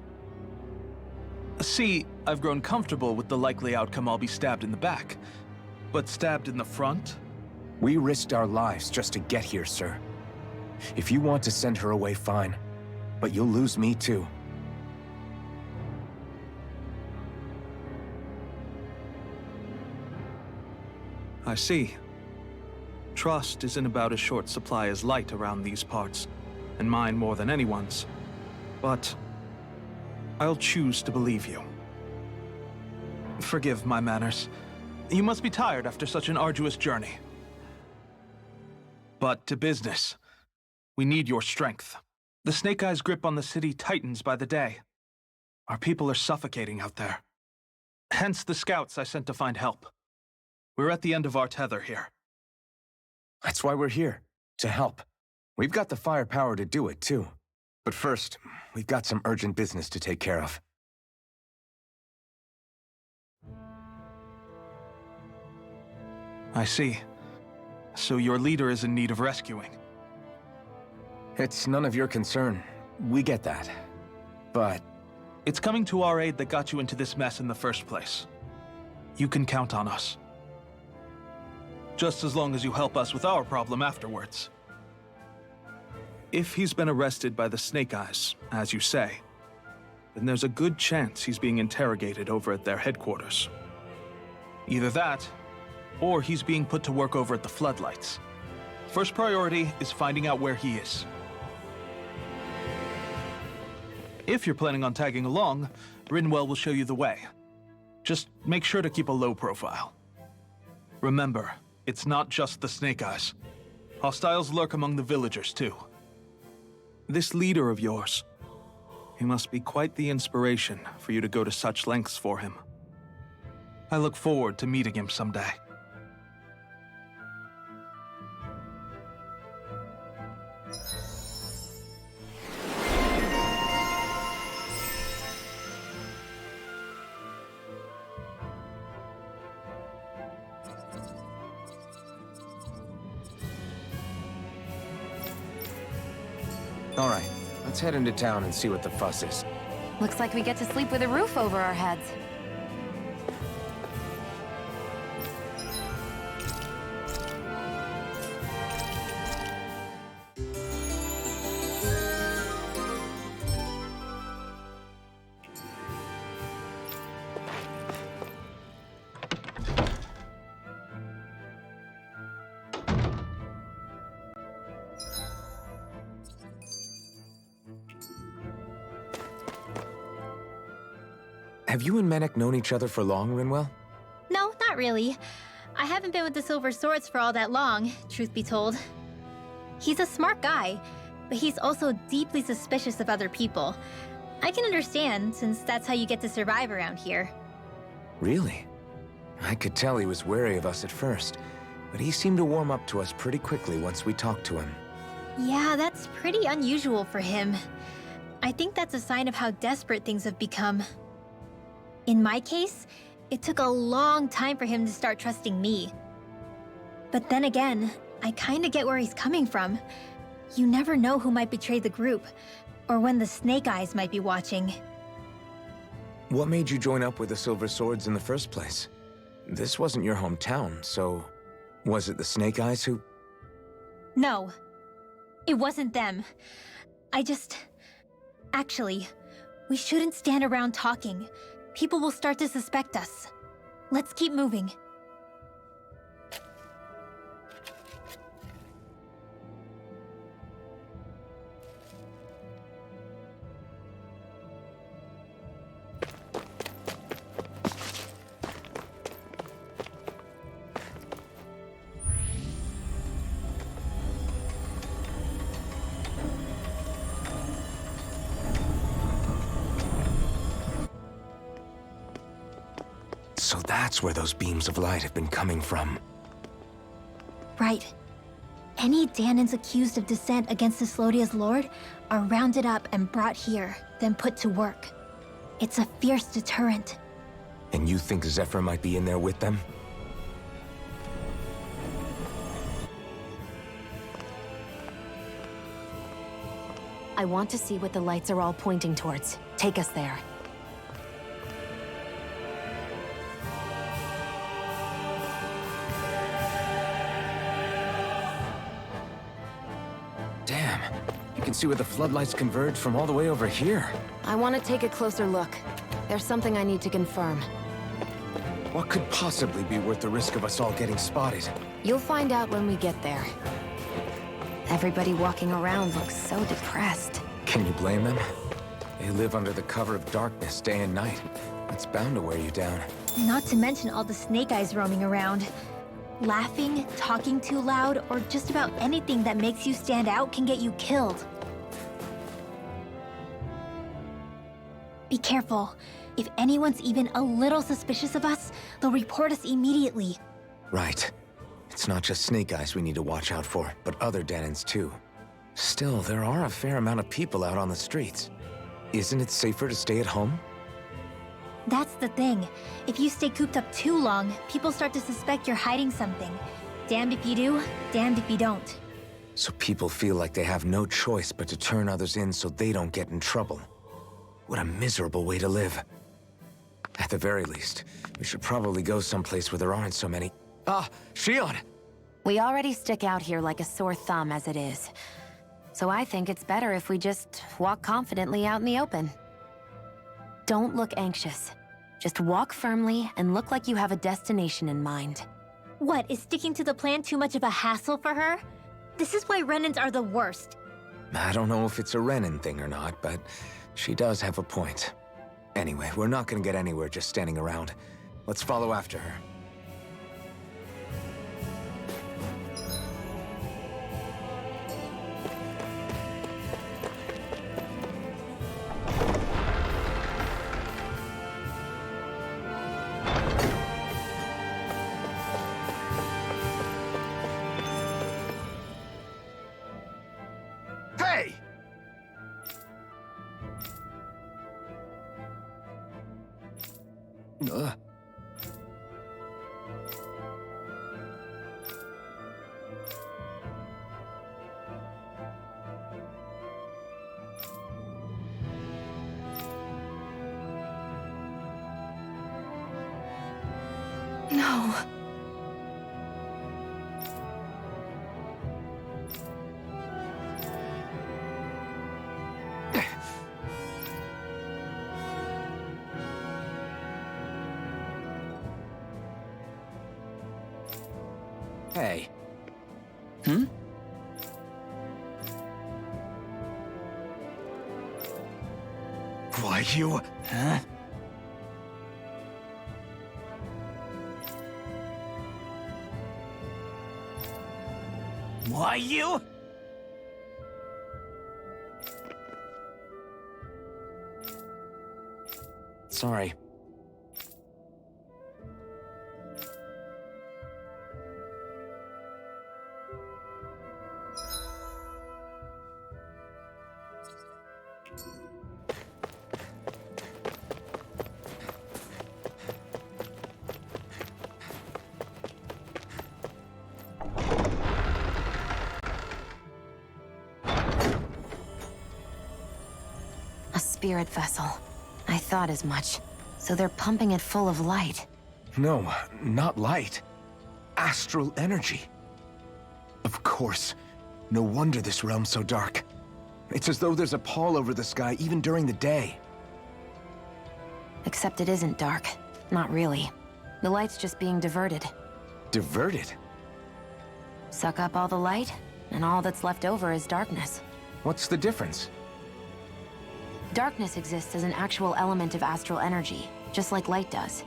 S7: See, I've grown comfortable with the likely outcome I'll be stabbed in the back. But stabbed in the front?
S1: We risked our lives just to get here, sir. If you want to send her away, fine. But you'll lose me too.
S7: I see. Trust isn't about as short supply as light around these parts, and mine more than anyone's. But I'll choose to believe you. Forgive my manners. You must be tired after such an arduous journey. But to business. We need your strength. The Snake Eyes' grip on the city tightens by the day. Our people are suffocating out there. Hence the scouts I sent to find help. We're at the end of our tether here.
S1: That's why we're here, to help. We've got the firepower to do it, too. But first, we've got some urgent business to take care of.
S7: I see. So your leader is in need of rescuing.
S1: It's none of your concern. We get that. But
S7: It's coming to our aid that got you into this mess in the first place. You can count on us. Just as long as you help us with our problem afterwards. If he's been arrested by the Snake Eyes, as you say, then there's a good chance he's being interrogated over at their headquarters. Either that, or he's being put to work over at the Floodlights. First priority is finding out where he is. If you're planning on tagging along, Rinwell will show you the way. Just make sure to keep a low profile. Remember, it's not just the Snake Eyes. Hostiles lurk among the villagers, too. This leader of yours, he must be quite the inspiration for you to go to such lengths for him. I look forward to meeting him someday.
S1: all right, let's head into town and see what the fuss is.
S3: Looks like we get to sleep with a roof over our heads.
S1: Have you and Menek known each other for long, Rinwell?
S2: No, not really. I haven't been with the Silver Swords for all that long, truth be told. He's a smart guy, but he's also deeply suspicious of other people. I can understand, since that's how you get to survive around here.
S1: Really? I could tell he was wary of us at first, but he seemed to warm up to us pretty quickly once we talked to him.
S2: Yeah, that's pretty unusual for him. I think that's a sign of how desperate things have become. In my case, it took a long time for him to start trusting me. But then again, I kinda get where he's coming from. You never know who might betray the group, or when the Snake Eyes might be watching.
S1: What made you join up with the Silver Swords in the first place? This wasn't your hometown, so was it the Snake Eyes who...
S2: No, it wasn't them. Actually, we shouldn't stand around talking. People will start to suspect us. Let's keep moving.
S1: So that's where those beams of light have been coming from.
S2: Right. Any Dahnans accused of dissent against Cyslodia's lord are rounded up and brought here, then put to work. It's a fierce deterrent.
S1: And you think Zephyr might be in there with them?
S3: I want to see what the lights are all pointing towards. Take us there.
S1: Damn, you can see where the floodlights converge from all the way over here.
S3: I want to take a closer look. There's something I need to confirm.
S1: What could possibly be worth the risk of us all getting spotted?
S3: You'll find out when we get there. Everybody walking around looks so depressed.
S1: Can you blame them? They live under the cover of darkness day and night. It's bound to wear you down.
S2: Not to mention all the snake eyes roaming around. Laughing, talking too loud, or just about anything that makes you stand out can get you killed. Be careful. If anyone's even a little suspicious of us, they'll report us immediately.
S1: Right. It's not just Snake Eyes we need to watch out for, but other Dahnans too. Still, there are a fair amount of people out on the streets. Isn't it safer to stay at home?
S2: That's the thing. If you stay cooped up too long, people start to suspect you're hiding something. Damned if you do, damned if you don't.
S1: So people feel like they have no choice but to turn others in so they don't get in trouble. What a miserable way to live. At the very least, we should probably go someplace where there aren't so many. Ah, Shion!
S3: We already stick out here like a sore thumb as it is. So I think it's better if we just walk confidently out in the open. Don't look anxious. Just walk firmly and look like you have a destination in mind.
S2: What, is sticking to the plan too much of a hassle for her? This is why Renans are the worst.
S1: I don't know if it's a Renan thing or not, but she does have a point. Anyway, we're not gonna get anywhere just standing around. Let's follow after her. Hey!
S3: No.
S1: Hey. Why you...
S6: Huh? Why you?
S1: Sorry.
S3: A spirit vessel. I thought as much. So they're pumping it full of light.
S1: No, not light. Astral energy. Of course. No wonder this realm's so dark. It's as though there's a pall over the sky even during the day.
S3: Except it isn't dark. Not really. The light's just being diverted.
S1: Diverted?
S3: Suck up all the light, and all that's left over is darkness.
S1: What's the difference?
S3: Darkness exists as an actual element of astral energy, just like light does.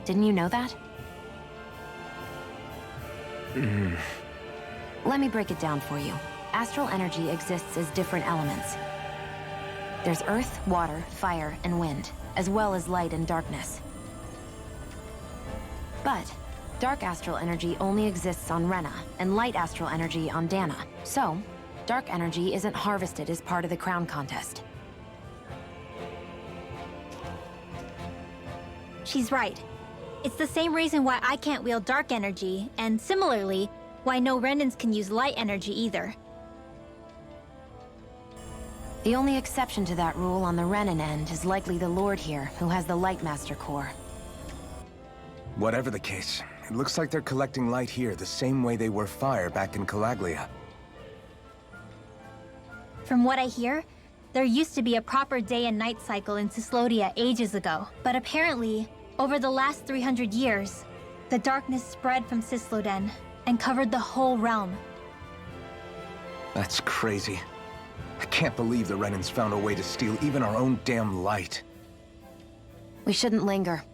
S3: Didn't you know that? Let me break it down for you. Astral energy exists as different elements. There's earth, water, fire, and wind, as well as light and darkness. But dark astral energy only exists on Rena, and light astral energy on Dana. So, dark energy isn't harvested as part of the crown contest.
S2: She's right. It's the same reason why I can't wield dark energy, and similarly, why no Renans can use light energy either.
S3: The only exception to that rule on the Renan end is likely the Lord here, who has the Lightmaster core.
S1: Whatever the case, it looks like they're collecting light here the same way they were fire back in Calaglia.
S2: From what I hear, there used to be a proper day and night cycle in Cyslodia ages ago, but apparently, over the last 300 years, the darkness spread from Cysloden and covered the whole realm.
S1: That's crazy. I can't believe the Renans found a way to steal even our own damn light.
S3: We shouldn't linger.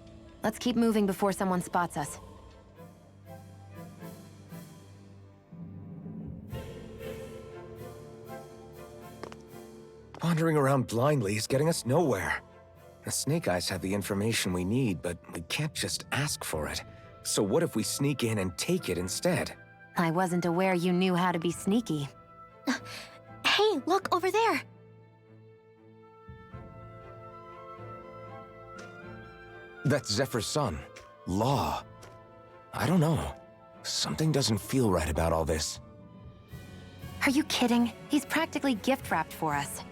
S3: Let's keep moving before someone spots us.
S1: Wandering around blindly is getting us nowhere. The Snake Eyes have the information we need, but we can't just ask for it. So what if we sneak in and take it instead?
S3: I wasn't aware you knew how to be sneaky.
S2: Hey, look over there!
S1: That's Zephyr's son, Law. I don't know. Something doesn't feel right about all this.
S3: Are you kidding? He's practically gift-wrapped for us.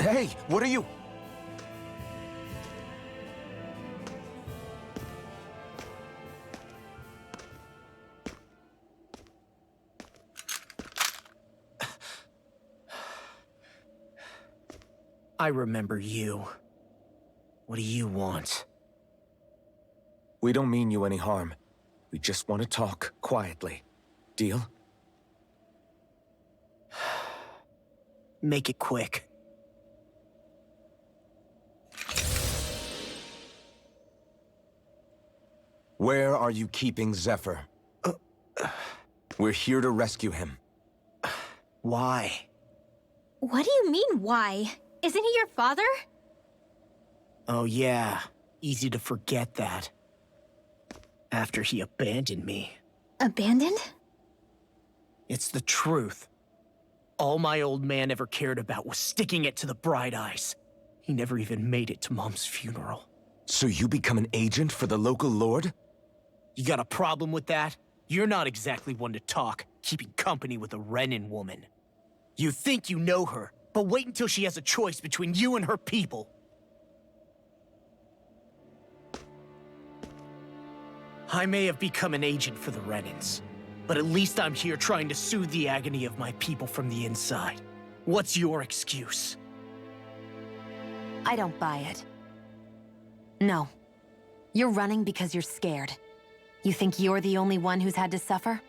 S1: Hey, what are you?
S8: I remember you. What do you want?
S1: We don't mean you any harm. We just want to talk quietly. Deal?
S8: Make it quick.
S1: Where are you keeping Zephyr? We're here to rescue him.
S8: Why?
S2: What do you mean, why? Isn't he your father?
S8: Oh yeah, easy to forget that. After he abandoned me.
S2: Abandoned?
S8: It's the truth. All my old man ever cared about was sticking it to the Bright Eyes. He never even made it to Mom's funeral.
S1: So you become an agent for the local lord?
S8: You got a problem with that? You're not exactly one to talk, keeping company with a Renan woman. You think you know her, but wait until she has a choice between you and her people. I may have become an agent for the Renans, but at least I'm here trying to soothe the agony of my people from the inside. What's your excuse?
S3: I don't buy it. No. You're running because you're scared. You think you're the only one who's had to suffer?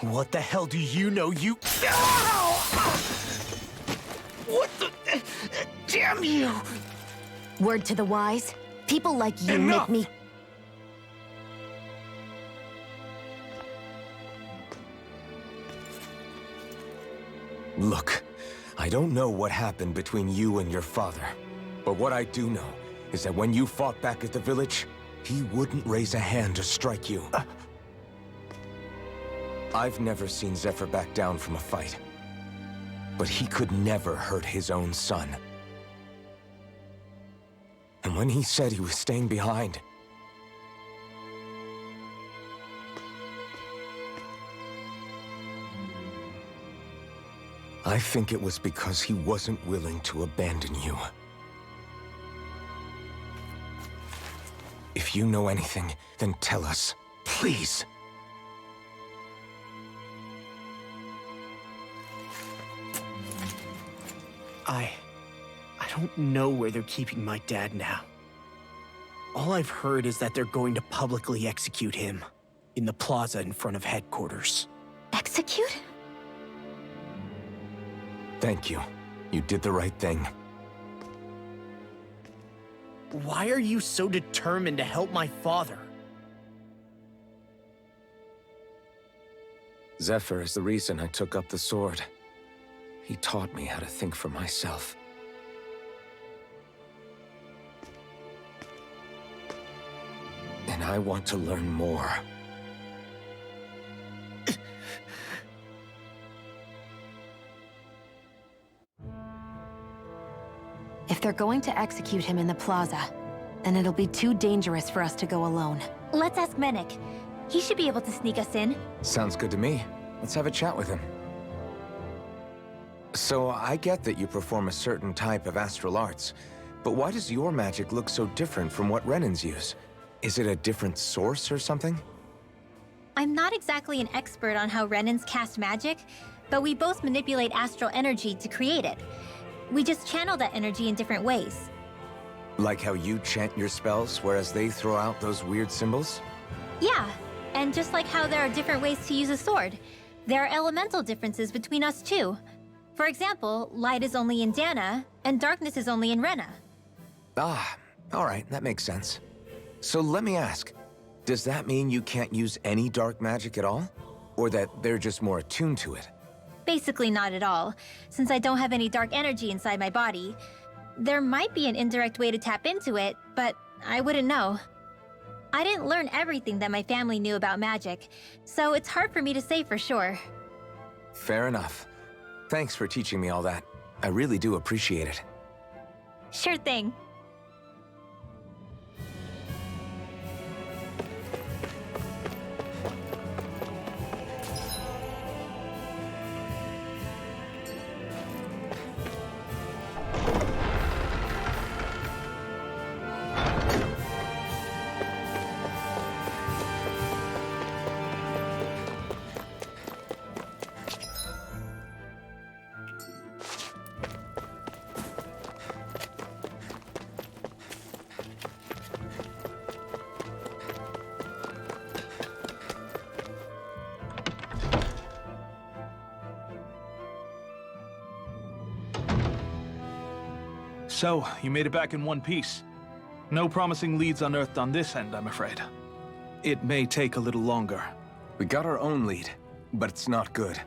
S8: What the hell do you know, you— Ow! What the— Damn you!
S3: Word to the wise, people like you
S8: Enough!
S3: make me—
S1: Look, I don't know what happened between you and your father. But what I do know is that when you fought back at the village, he wouldn't raise a hand to strike you. I've never seen Zephyr back down from a fight. But he could never hurt his own son. And when he said he was staying behind, I think it was because he wasn't willing to abandon you. If you know anything, then tell us, please.
S8: I don't know where they're keeping my dad now. All I've heard is that they're going to publicly execute him in the plaza in front of headquarters.
S2: Execute?
S1: Thank you. You did the right thing.
S8: Why are you so determined to help my father?
S1: Zephyr is the reason I took up the sword. He taught me how to think for myself. And I want to learn more.
S3: If they're going to execute him in the plaza, then it'll be too dangerous for us to go alone.
S2: Let's ask Menek. He should be able to sneak us in.
S1: Sounds good to me. Let's have a chat with him. So, I get that you perform a certain type of astral arts, but why does your magic look so different from what Renans use? Is it a different source or something?
S2: I'm not exactly an expert on how Renans cast magic, but we both manipulate astral energy to create it. We just channel that energy in different ways.
S1: Like how you chant your spells, whereas they throw out those weird symbols?
S2: Yeah, and just like how there are different ways to use a sword, there are elemental differences between us too. For example, light is only in Dana, and darkness is only in Rena.
S1: Ah, alright, that makes sense. So let me ask, does that mean you can't use any dark magic at all? Or that they're just more attuned to it?
S2: Basically not at all, since I don't have any dark energy inside my body. There might be an indirect way to tap into it, but I wouldn't know. I didn't learn everything that my family knew about magic, so it's hard for me to say for sure.
S1: Fair enough. Thanks for teaching me all that. I really do appreciate it.
S2: Sure thing.
S7: So, you made it back in one piece. No promising leads unearthed on this end, I'm afraid. It may take a little longer.
S1: We got our own lead, but it's not good.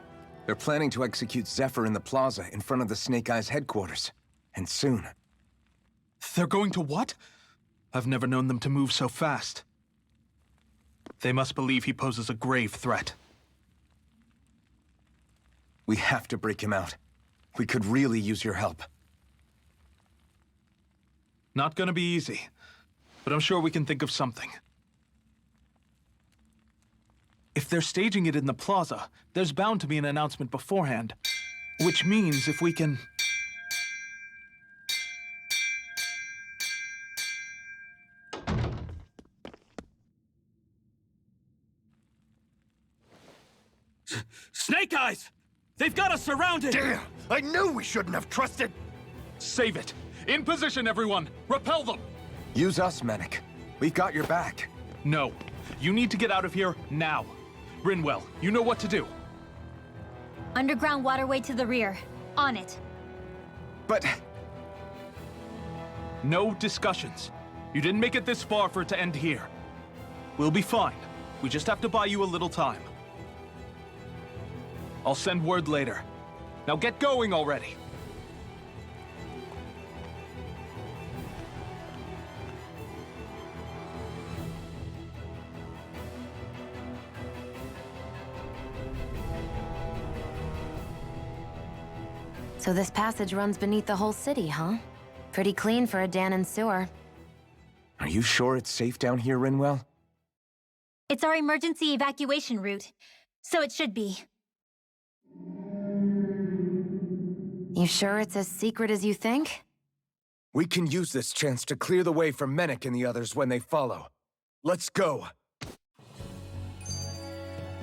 S1: They're planning to execute Zephyr in the plaza in front of the Snake Eyes headquarters. And soon.
S7: They're going to what? I've never known them to move so fast. They must believe he poses a grave threat.
S1: We have to break him out. We could really use your help.
S7: Not gonna be easy, but I'm sure we can think of something. If they're staging it in the plaza, there's bound to be an announcement beforehand. Which means if we can...
S5: Snake Eyes! They've got us surrounded!
S9: Damn! I knew we shouldn't have trusted!
S7: Save it! In position, everyone! Repel them!
S1: Use us, Menek. We've got your back.
S7: No. You need to get out of here now. Rinwell, you know what to do.
S2: Underground waterway to the rear. On it.
S1: But...
S7: No discussions. You didn't make it this far for it to end here. We'll be fine. We just have to buy you a little time. I'll send word later. Now get going already.
S3: So this passage runs beneath the whole city, huh? Pretty clean for a Danon sewer.
S1: Are you sure it's safe down here, Rinwell?
S2: It's our emergency evacuation route, so it should be.
S3: You sure it's as secret as you think?
S1: We can use this chance to clear the way for Menek and the others when they follow. Let's go.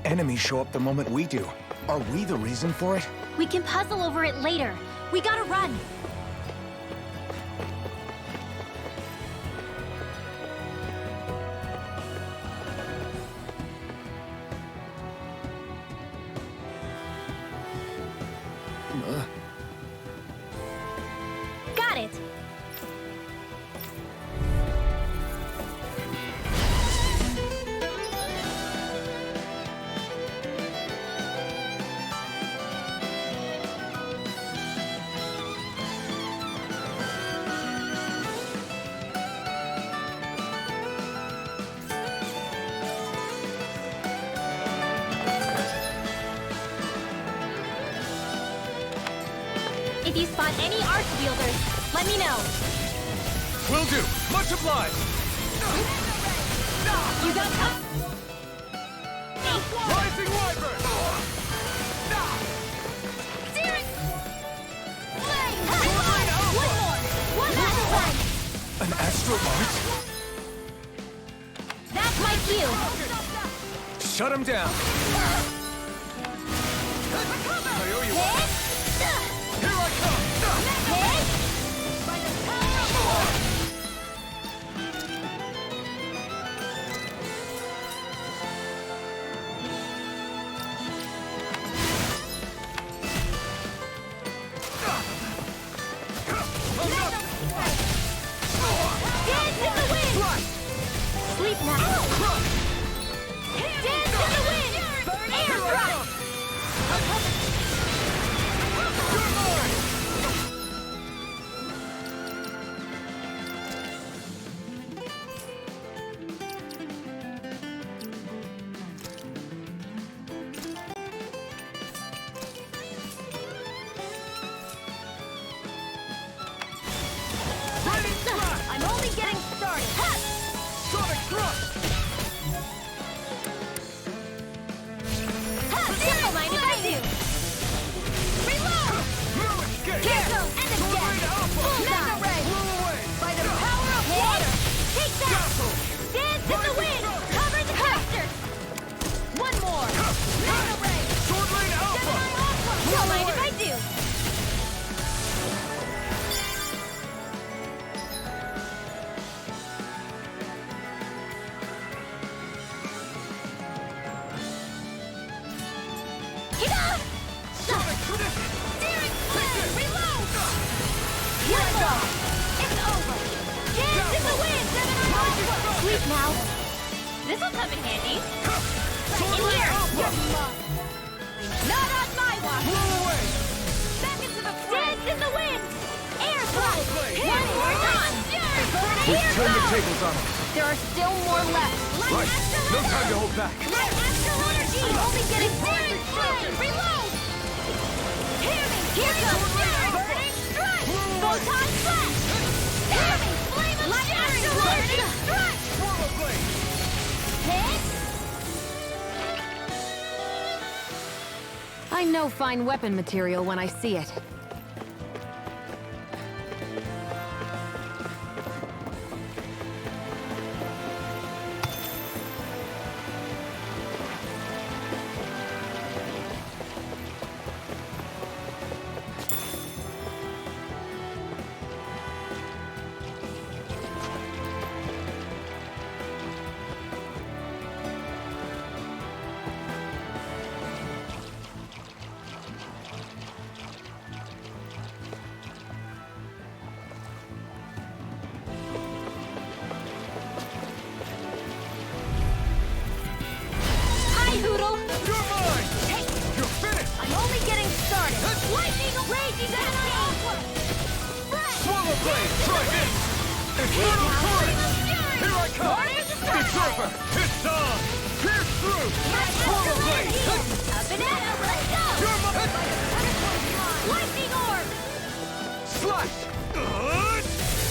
S1: Enemies show up the moment we do. Are we the reason for it?
S2: We can puzzle over it later. We gotta run. If you spot any arch wielders, let me know.
S5: Will do. Much obliged.
S2: You got some?
S5: Rising Wyvern!
S4: Searing flame! One more! One last one!
S5: An astral arch?
S2: That's my cue.
S5: Shut him down. I owe you one. Here I come!
S4: By the power of war! Dance in the wind!
S2: Sleep now.
S4: Dance in the wind! Air thrust! I'm only getting started.
S5: Sonic Thrust!
S4: Don't mind if I do. Reload!
S5: No escape!
S4: Here goes end of death. Mega ray!
S5: Blow away!
S4: By the power of water! Take that!
S5: Dazzle!
S4: Dance in the wind! Cover the caster! One more! Mega ray!
S5: Sword Lane Alpha!
S4: Don't mind if I do. Hit-ah!
S5: Sonic Tradition!
S4: Steering flame! Reload! Here I go! It's over! Dance in the wind!
S2: Sleep now. This'll come in handy.
S5: Sword
S2: In
S5: Lane
S2: here.
S5: Alpha!
S4: Not on my watch!
S5: Blow away!
S4: Back into the fray! Dance in the wind! Air thrust!
S5: Blade.
S4: One more time!
S5: We've
S4: Here
S5: turned the
S4: goes!
S5: tables on him.
S4: There are still more left!
S5: Right. No time to hold back.
S4: Light astral energy! I'm only getting burning flame! Reload! Hear me! Here comes burning strike! Photon flash! Hear me! Flame of light astral energy! Strike!
S5: Swallow Blade!
S4: Hit!
S3: I know fine weapon material when I see it.
S4: Hi, Hoodle!
S5: You're mine!
S4: Hey,
S5: You're finished!
S4: I'm only getting started! Lightning raging cascade!
S5: Swallow Blade! Try this! Infernal Torrent! Here I come! Usurper! It's on! Pierce through! Swallow Blade!
S4: A banana, let's go!
S5: You're mine!
S4: Lightning orb!
S5: Slash!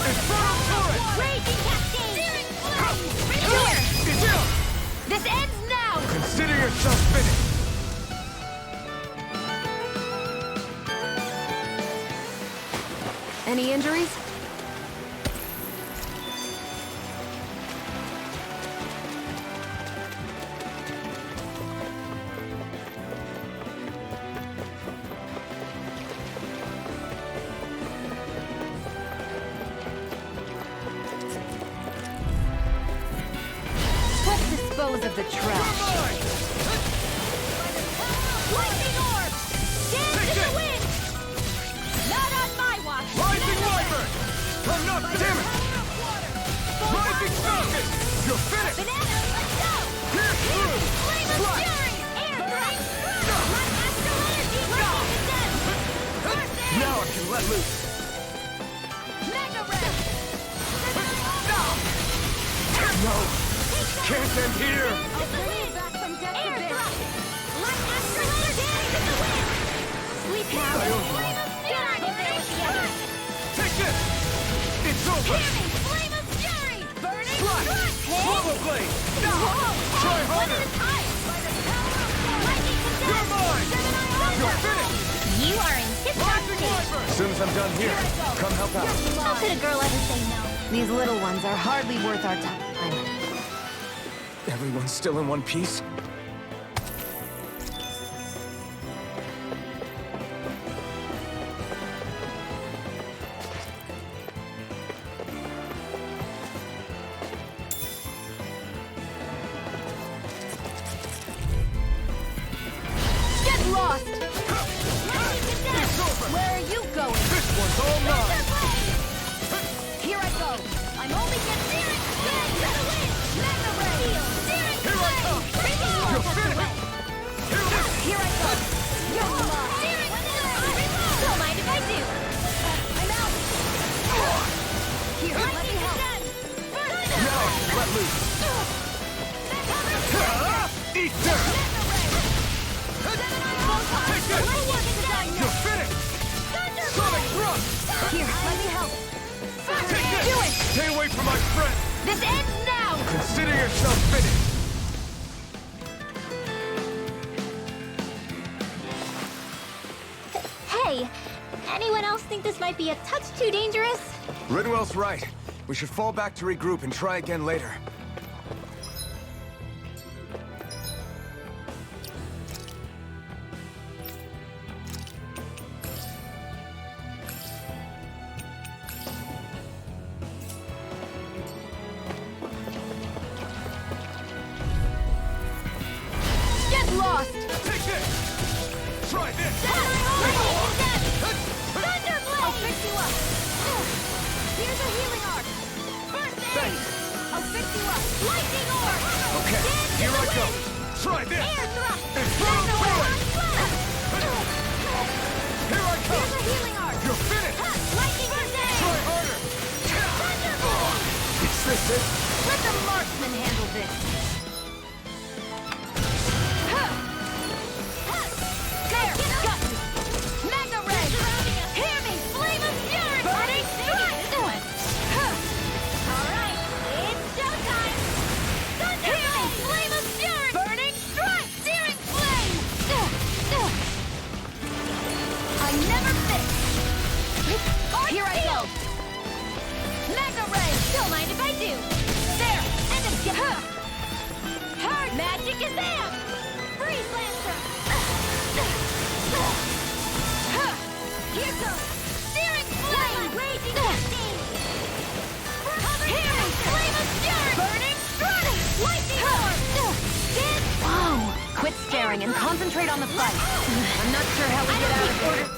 S5: Infernal Torrent!
S4: Raging cascade! Searing flame!
S5: Here! It's out!
S4: This ends now!
S5: Consider yourself finished!
S3: Any injuries? Let's dispose of the trash.
S4: Lightning orb! Dance in the wind! Not on my watch!
S5: Rising Wyvern! I'm not damn it! Rising Falcon! You're finished!
S4: Banana, let's go!
S5: Pierce through!
S4: Flame of
S5: Slash!
S4: fury! Air thrust! Light astral energy raging descent!
S5: Now I can let loose!
S4: Mega ray!
S5: No! Can't end here!
S4: I'll bring you back from death to thrust! Light astral energy in the wind! Sleep now!
S5: I owe you
S4: Flame of fury! Flame of fury! Burning
S5: Strike!
S4: strike!
S5: Swallow blade!
S4: Whoa!
S5: Try
S4: One
S5: harder!
S4: at a time! By the power of the lightning
S5: You're mine! You're
S4: condensed!
S5: finished!
S2: You are in tip-top
S5: Rising
S2: shape.
S5: Wyvern!
S1: As soon as I'm done here, come help out.
S2: How could a girl ever say no?
S3: These little ones are hardly worth our time.
S1: Everyone's still in one piece?
S4: Get lost!
S5: It's over!
S4: Where are you going?
S5: This one's all mine!
S4: Here I go! I'm only getting steering flame to the wind! Mega ray! Steering
S5: Here I come! You're finished!
S4: Here I go! You're mine! Steering flame!
S2: Don't mind if I do.
S4: I'm out! Here, let me help!
S1: Now, let loose.
S5: Eat dirt! Take this! You're finished! Sonic thrust!
S4: Here, let me help!
S5: Take this!
S4: Do it!
S5: Stay away from my friend!
S4: This ends now!
S5: Consider yourself finished!
S2: Hey, anyone else think this might be a touch too dangerous?
S1: Ridwell's right. We should fall back to regroup and try again later.
S4: Get lost!
S5: Take this! Try this!
S4: Thunderblade! I'll fix you up! Here's a healing arc! First aid!
S5: Thanks.
S4: I'll fix you up! Lightning orb!
S5: Okay,
S4: Dance
S5: here
S4: in
S5: I
S4: the
S5: go!
S4: wind!
S5: Try this!
S4: Air thrust!
S5: Infernal
S4: Mega
S5: torrent!
S4: wave!
S5: Here I come!
S4: Here's a healing arc!
S5: You're finished!
S4: Lightning condensed!
S5: Try harder!
S4: Thunderbolt!
S1: Is this it?
S4: Let the marksman handle this! There! Got you! Mega ray! Hear me! Flame of fury! Burning strike! Alright, it's showtime! Thunderblade! Flame of fury! Burning strike! Searing flame! I never fix! Here I go! Mega ray!
S2: Don't mind if I do.
S4: There! End of get! Hard magic is amp! Freeze lancer! Here goes! Searing flame! Raging cascade! Hearing flame of fury! Burning strike! Lightning orb! Did
S3: Whoa! Quit staring and concentrate on the fight. I'm not sure how we get out of here.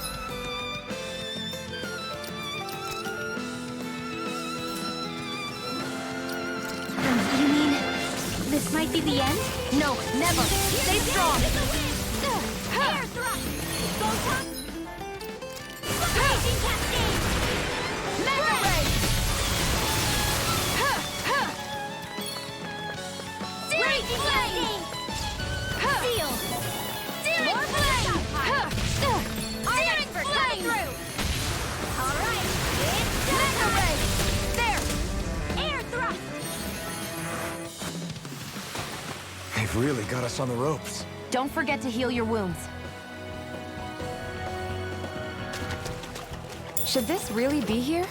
S2: You mean this might be the end?
S3: No, never. Stay strong.
S4: Air thrust! Photon! Raging cascade! Mega ray! Raging flame! Steel! Searing flame! Searing flame! Alright, it's Mega ray! There! Air thrust!
S1: They've really got us on the ropes.
S3: Don't forget to heal your wounds. Should this really be here?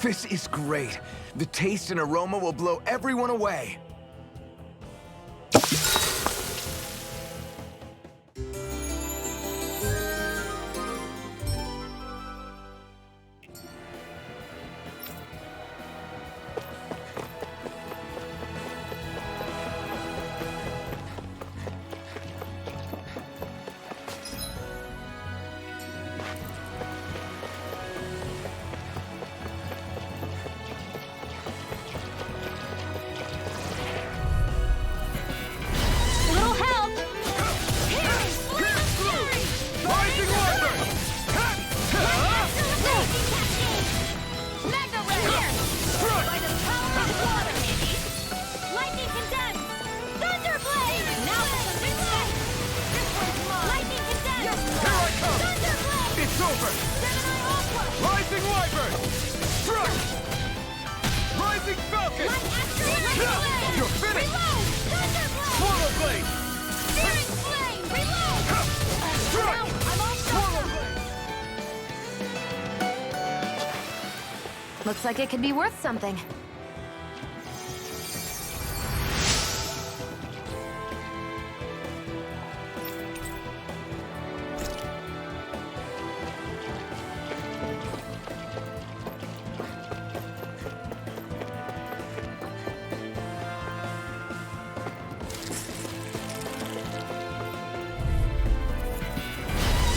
S1: This is great. The taste and aroma will blow everyone away.
S4: Little help!
S5: Rising Wyvern!
S4: Mega Ray! By the power of water! Lightning condemned! Thunderblade! Now it's a replay! This one's mine! Lightning condemned!
S5: Here I come!
S4: Thunderblade!
S5: It's over!
S4: Gemini Aqua!
S5: Rising Wyvern! Struck! Rising Falcon!
S4: Light Asteroid!
S5: You're finished!
S4: Reload! Thunderblade!
S5: Swallow Blade!
S4: Searing Flame! Reload!
S5: Strike!
S4: Now I'm all
S5: Swallow
S4: done!
S5: Blade!
S3: Looks like it could be worth something.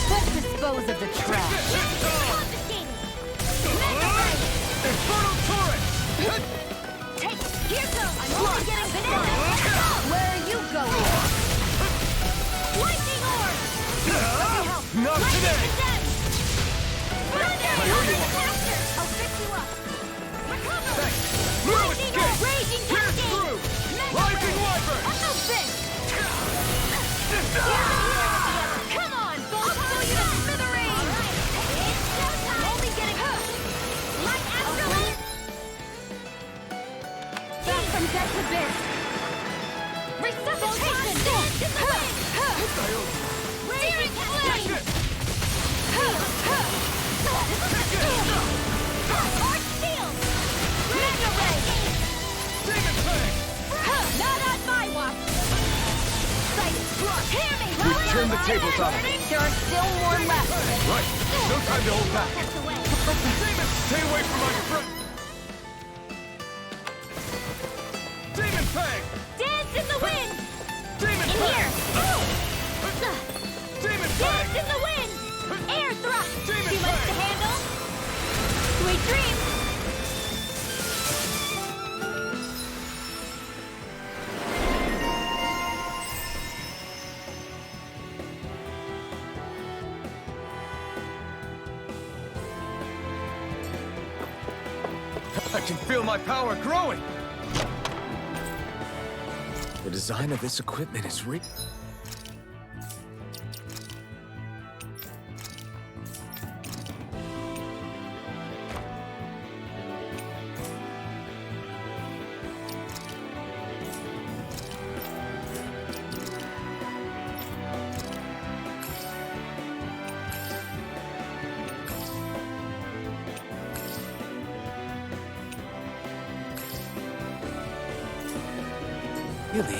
S3: Let's dispose of the trash.
S4: Confiscated! Mega Ray!
S5: Infernal Torrent!
S4: Take! Here goes! I'm only getting bananas!
S3: Where are you going?
S4: Lightning Orb!
S5: Not today!
S4: Condemned! Thunder!
S5: I owe you one.
S4: Faster! I'll fix you up! Recover!
S5: Thanks! Through
S4: Lightning
S5: escape!
S4: Orb! Raging
S5: Pierce
S4: Cascade!
S5: through!
S4: Mega
S5: Rising
S4: Ray!
S5: Wyvern!
S4: A no fix! Come on! I'll blow you to smithereens! It's showtime! Only getting hooked! Light Asteroid!
S3: Back from death to biz.
S4: Resuscitation! Dance in the wind! Raging Flame! Arch Steel! Mega Ray!
S5: Demon Fang!
S4: Not on my watch! Sight struck! Hear me!
S5: We've turned the tables on him.
S3: There are still more left.
S5: Right! No time to hold back!
S4: Catch away!
S5: Demon! Stay away from my front! Demon Fang!
S4: Dance in the wind!
S5: Demon
S4: In
S5: Fang!
S4: here!
S5: Demon Fang!
S4: Dance in the wind! Air thrust!
S5: Demon
S4: Too much to
S5: Fang!
S4: handle? Sweet dreams!
S5: I can feel my power growing!
S1: The design of this equipment is really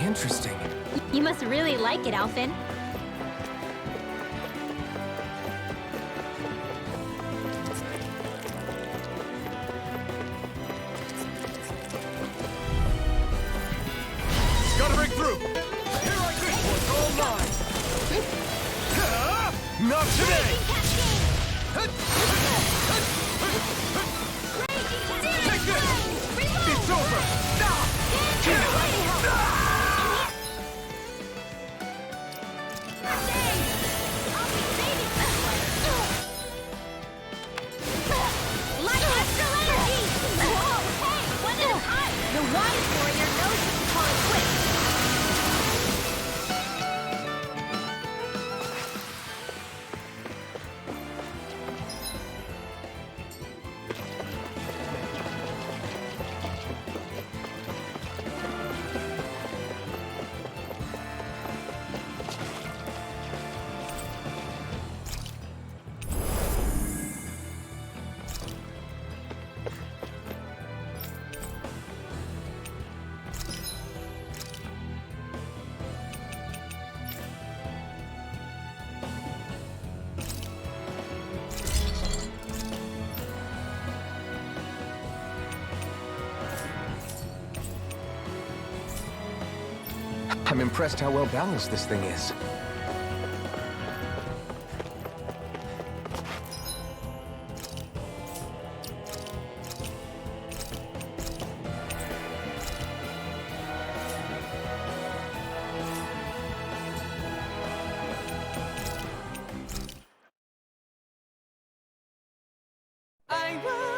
S1: interesting.
S2: You must really like it, Alphen.
S5: Gotta break through! Here I go! This one's all mine! Not today! Take this! It's over!
S4: The wise warrior knows to call it quits.
S1: I'm impressed how well balanced this thing is.
S6: I will